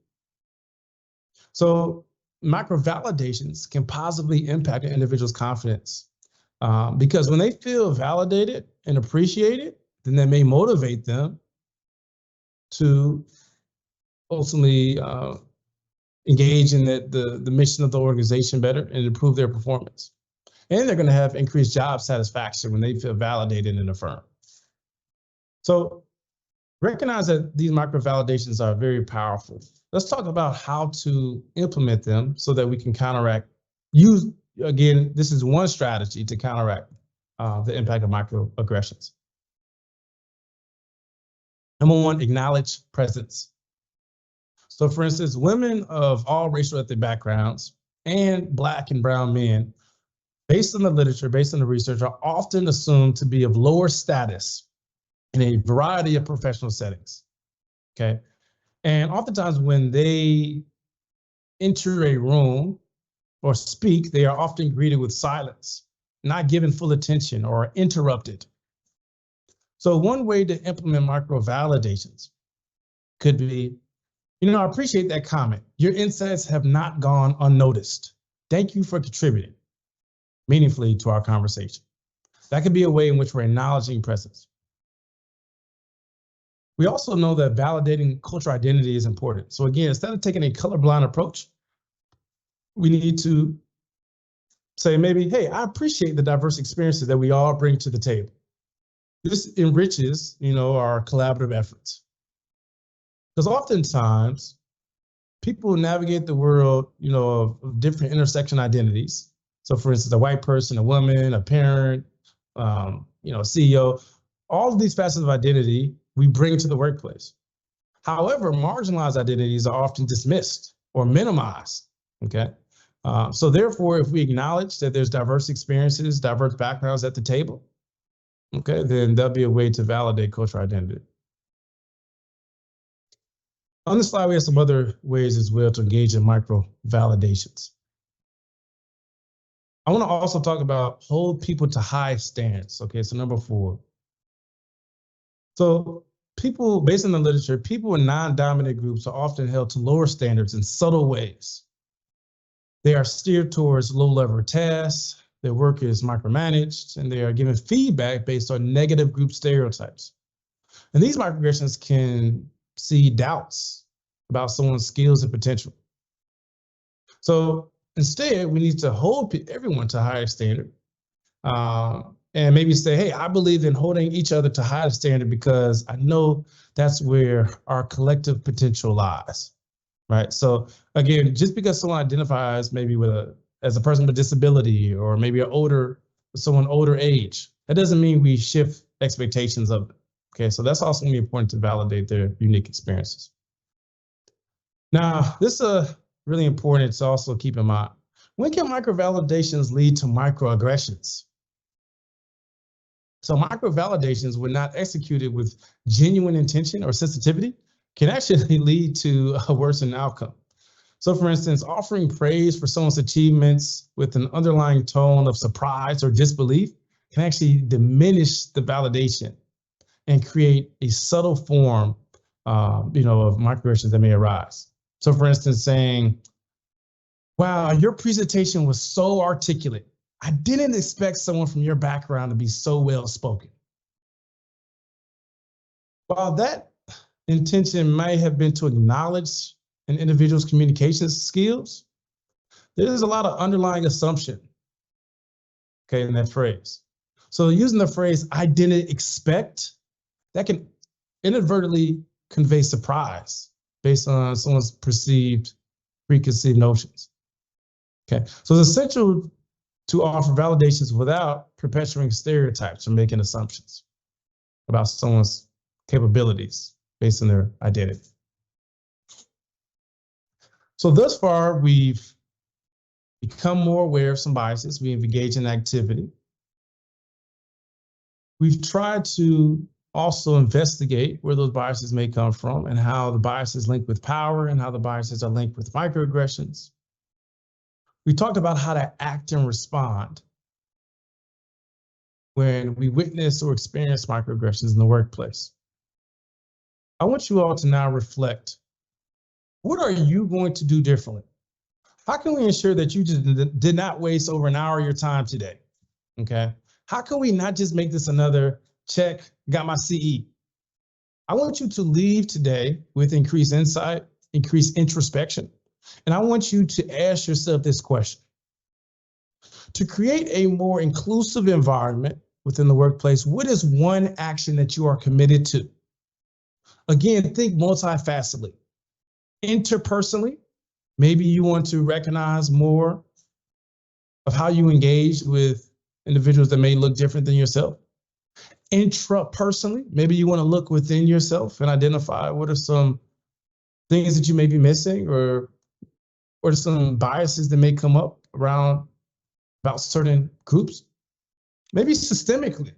[SPEAKER 2] So micro-validations can positively impact an individual's confidence because when they feel validated and appreciated, then that may motivate them to ultimately engage in the mission of the organization better and improve their performance. And they're going to have increased job satisfaction when they feel validated in a firm. So recognize that these micro-validations are very powerful. Let's talk about how to implement them so that we can counteract. Again, this is one strategy to counteract the impact of microaggressions. Number one, acknowledge presence. So for instance, women of all racial ethnic backgrounds and Black and brown men, based on the literature, based on the research, are often assumed to be of lower status in a variety of professional settings, okay? And oftentimes when they enter a room or speak, they are often greeted with silence, not given full attention or interrupted. So one way to implement micro-validations could be, I appreciate that comment. Your insights have not gone unnoticed. Thank you for contributing meaningfully to our conversation. That could be a way in which we're acknowledging presence. We also know that validating cultural identity is important. So again, instead of taking a colorblind approach, we need to say maybe, hey, I appreciate the diverse experiences that we all bring to the table. This enriches, our collaborative efforts. Because oftentimes, people navigate the world, of different intersection identities. So for instance, a white person, a woman, a parent, a CEO, all of these facets of identity we bring to the workplace. However, marginalized identities are often dismissed or minimized, okay? So therefore, if we acknowledge that there's diverse experiences, diverse backgrounds at the table, okay, then that'll be a way to validate cultural identity. On this slide, we have some other ways as well to engage in micro validations. I want to also talk about hold people to high standards. Okay, so number 4. So people, based on the literature, people in non-dominant groups are often held to lower standards in subtle ways. They are steered towards low-level tasks, their work is micromanaged, and they are given feedback based on negative group stereotypes. And these microaggressions can seed doubts about someone's skills and potential. So instead, we need to hold everyone to a higher standard and maybe say, hey, I believe in holding each other to higher standard because I know that's where our collective potential lies, right? So again, just because someone identifies maybe as a person with disability or maybe someone older age, that doesn't mean we shift expectations of them. Okay, so that's also gonna be important to validate their unique experiences. Now, this is really important to also keep in mind. When can microvalidations lead to microaggressions? So microvalidations, when not executed with genuine intention or sensitivity, can actually lead to a worsened outcome. So for instance, offering praise for someone's achievements with an underlying tone of surprise or disbelief can actually diminish the validation and create a subtle form, of microaggressions that may arise. So for instance, saying, wow, your presentation was so articulate. I didn't expect someone from your background to be so well-spoken. While that intention may have been to acknowledge an individual's communication skills, there's a lot of underlying assumption, okay, in that phrase. So using the phrase, I didn't expect, that can inadvertently convey surprise based on someone's preconceived notions. Okay, so it's essential to offer validations without perpetuating stereotypes or making assumptions about someone's capabilities based on their identity. So thus far, we've become more aware of some biases. We've engaged in activity. We've tried to also investigate where those biases may come from and how the biases link with power and how the biases are linked with microaggressions. We talked about how to act and respond when we witness or experience microaggressions in the workplace. I want you all to now reflect. What are you going to do differently? How can we ensure that you just did not waste over an hour of your time today? Okay. How can we not just make this another check, got my CE? I want you to leave today with increased insight, increased introspection, And I want you to ask yourself this question. To create a more inclusive environment within the workplace, what is one action that you are committed to? Again, think multifacetedly. Interpersonally, maybe you want to recognize more of how you engage with individuals that may look different than yourself. Intrapersonally, maybe you want to look within yourself and identify what are some things that you may be missing, or some biases that may come up around about certain groups. Maybe systemically,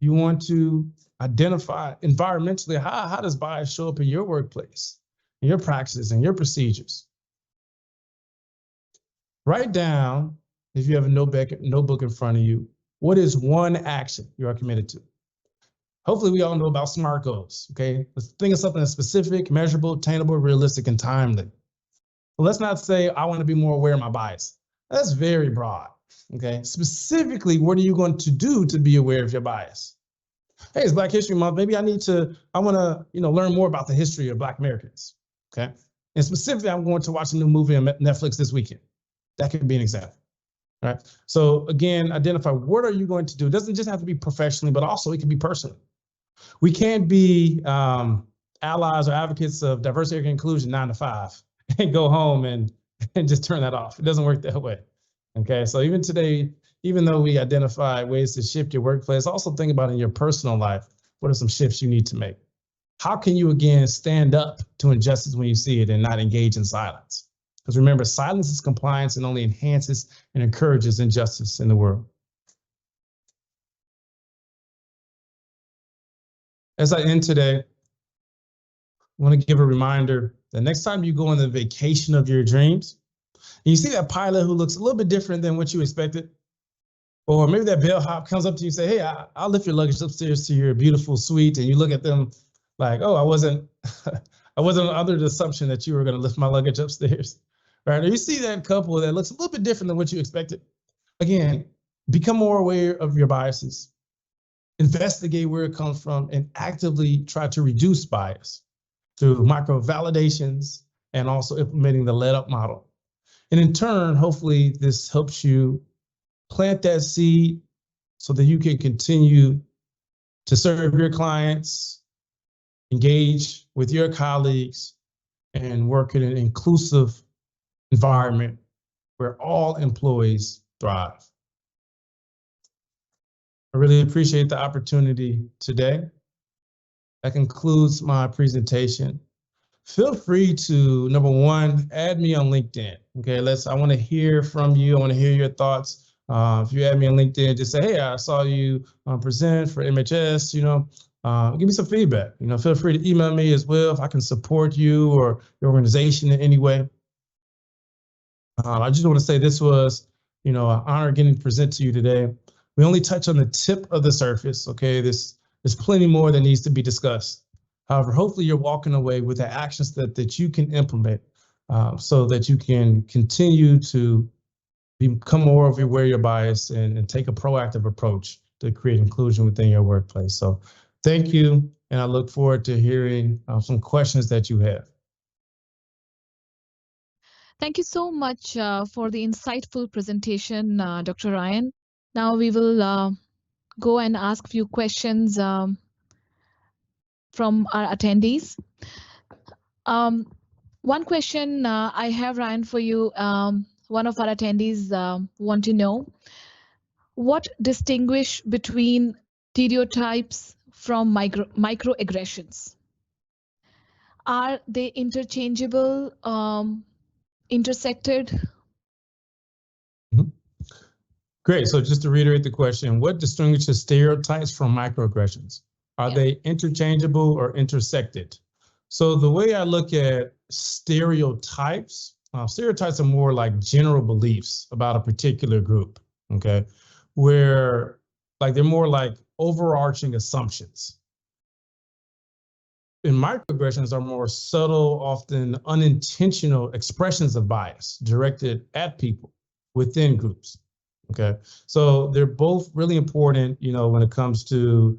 [SPEAKER 2] you want to identify environmentally, how does bias show up in your workplace, in your practices, and your procedures? Write down, if you have a notebook in front of you, what is one action you are committed to? Hopefully we all know about SMART goals, okay? Let's think of something that's specific, measurable, attainable, realistic, and timely. But let's not say, I want to be more aware of my bias. That's very broad, okay? Specifically, what are you going to do to be aware of your bias? Hey, it's Black History Month. Maybe I want to, learn more about the history of Black Americans, okay? And specifically, I'm going to watch a new movie on Netflix this weekend. That could be an example, right? So again, identify what are you going to do. It doesn't just have to be professionally, but also it can be personally. We can't be allies or advocates of diversity and inclusion 9 to 5 and go home and just turn that off. It doesn't work that way. Okay, so even today, even though we identify ways to shift your workplace, also think about in your personal life, what are some shifts you need to make? How can you, again, stand up to injustice when you see it and not engage in silence? Because remember, silence is compliance and only enhances and encourages injustice in the world. As I end today, I want to give a reminder that next time you go on the vacation of your dreams, and you see that pilot who looks a little bit different than what you expected, or maybe that bellhop comes up to you and say, hey, I'll lift your luggage upstairs to your beautiful suite, and you look at them like, oh, I wasn't under the assumption that you were going to lift my luggage upstairs, right? Or you see that couple that looks a little bit different than what you expected. Again, become more aware of your biases. Investigate where it comes from and actively try to reduce bias through micro validations and also implementing the let-up model. And in turn, hopefully this helps you plant that seed so that you can continue to serve your clients, engage with your colleagues, and work in an inclusive environment where all employees thrive. I really appreciate the opportunity today. That concludes my presentation. Feel free to, number one, add me on LinkedIn. Okay, I want to hear from you. I want to hear your thoughts. If you add me on LinkedIn, just say, hey, I saw you present for MHS, give me some feedback. Feel free to email me as well if I can support you or your organization in any way. I just want to say this was, an honor getting to present to you today. We only touch on the tip of the surface, okay? There's plenty more that needs to be discussed. However, hopefully you're walking away with the actions that you can implement so that you can continue to become more aware of your bias and take a proactive approach to create inclusion within your workplace. So thank you, and I look forward to hearing some questions that you have.
[SPEAKER 1] Thank you so much for the insightful presentation, Dr. Ryan. Now we will go and ask a few questions from our attendees. One question I have, Ryan, for you. One of our attendees want to know, what distinguish between stereotypes from microaggressions? Are they interchangeable, intersected?
[SPEAKER 2] Mm-hmm. Great. So just to reiterate the question, what distinguishes stereotypes from microaggressions? Are they interchangeable or intersected? So the way I look at stereotypes, stereotypes are more like general beliefs about a particular group, okay? Where they're more like overarching assumptions. And microaggressions are more subtle, often unintentional expressions of bias directed at people within groups. Okay, so they're both really important, when it comes to,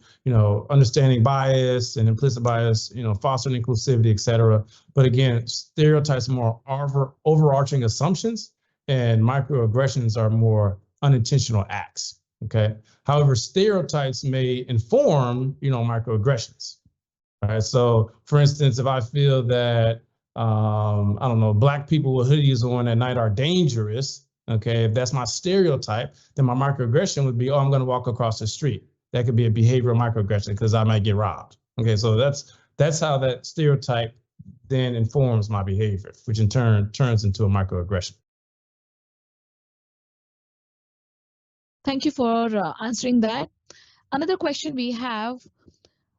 [SPEAKER 2] understanding bias and implicit bias, fostering inclusivity, et cetera. But again, stereotypes are more overarching assumptions, and microaggressions are more unintentional acts. Okay, however, stereotypes may inform, microaggressions. All right, so for instance, if I feel that, I don't know, Black people with hoodies on at night are dangerous, okay, if that's my stereotype, then my microaggression would be, oh, I'm going to walk across the street. That could be a behavioral microaggression because I might get robbed. Okay, so that's how that stereotype then informs my behavior, which in turn turns into a microaggression.
[SPEAKER 1] Thank you for answering that. Another question we have: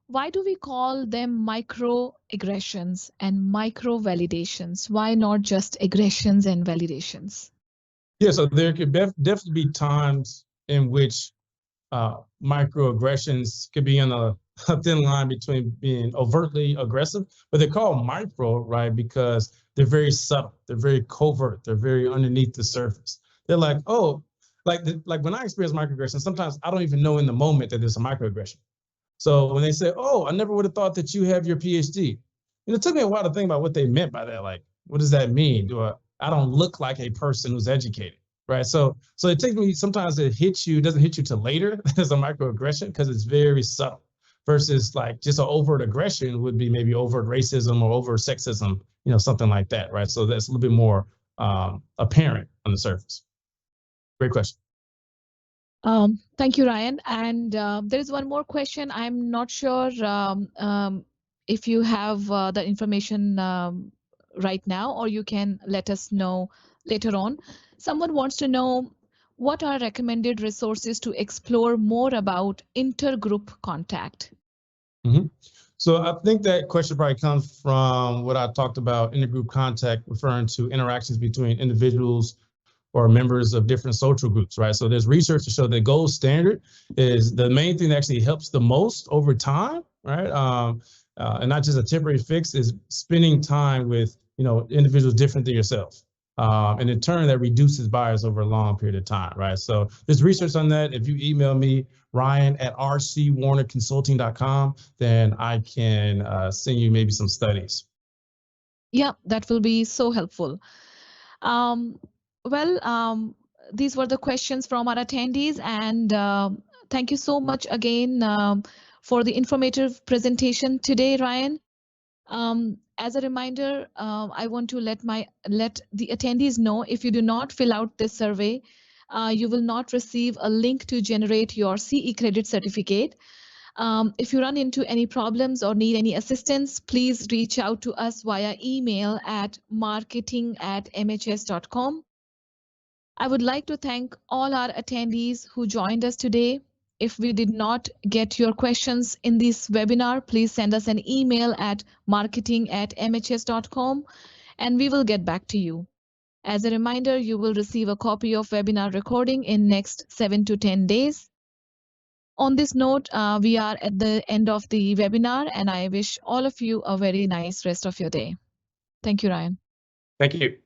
[SPEAKER 1] why do we call them microaggressions and micro-validations? Why not just aggressions and validations?
[SPEAKER 2] Yeah, so there could definitely be times in which microaggressions could be in a thin line between being overtly aggressive, but they're called micro, right? Because they're very subtle, they're very covert, they're very underneath the surface. They're like, oh, like when I experience microaggressions, sometimes I don't even know in the moment that there's a microaggression. So when they say, oh, I never would have thought that you have your PhD, it took me a while to think about what they meant by that. Like, what does that mean? I don't look like a person who's educated, right? So it takes me sometimes it doesn't hit you till later as a microaggression because it's very subtle. Versus like just an overt aggression would be maybe overt racism or overt sexism, something like that, right? So that's a little bit more apparent on the surface. Great question.
[SPEAKER 1] Thank you, Ryan. And there is one more question. I'm not sure if you have the information right now, or you can let us know later on. Someone wants to know, what are recommended resources to explore more about intergroup contact?
[SPEAKER 2] Mm-hmm. So I think that question probably comes from what I talked about, intergroup contact, referring to interactions between individuals or members of different social groups, right? So there's research to show that gold standard is the main thing that actually helps the most over time, right? And not just a temporary fix, is spending time with, individuals different than yourself. And in turn, that reduces bias over a long period of time, right? So there's research on that. If you email me, ryan@rcwarnerconsulting.com, then I can send you maybe some studies.
[SPEAKER 1] Yeah, that will be so helpful. These were the questions from our attendees, and thank you so much again for the informative presentation today, Ryan. As a reminder, I want to let the attendees know, if you do not fill out this survey, you will not receive a link to generate your CE credit certificate. If you run into any problems or need any assistance, please reach out to us via email at marketing@mhs.com. I would like to thank all our attendees who joined us today. If we did not get your questions in this webinar, please send us an email at marketing@mhs.com and we will get back to you. As a reminder, you will receive a copy of webinar recording in next 7 to 10 days. On this note, we are at the end of the webinar, and I wish all of you a very nice rest of your day. Thank you, Ryan.
[SPEAKER 2] Thank you.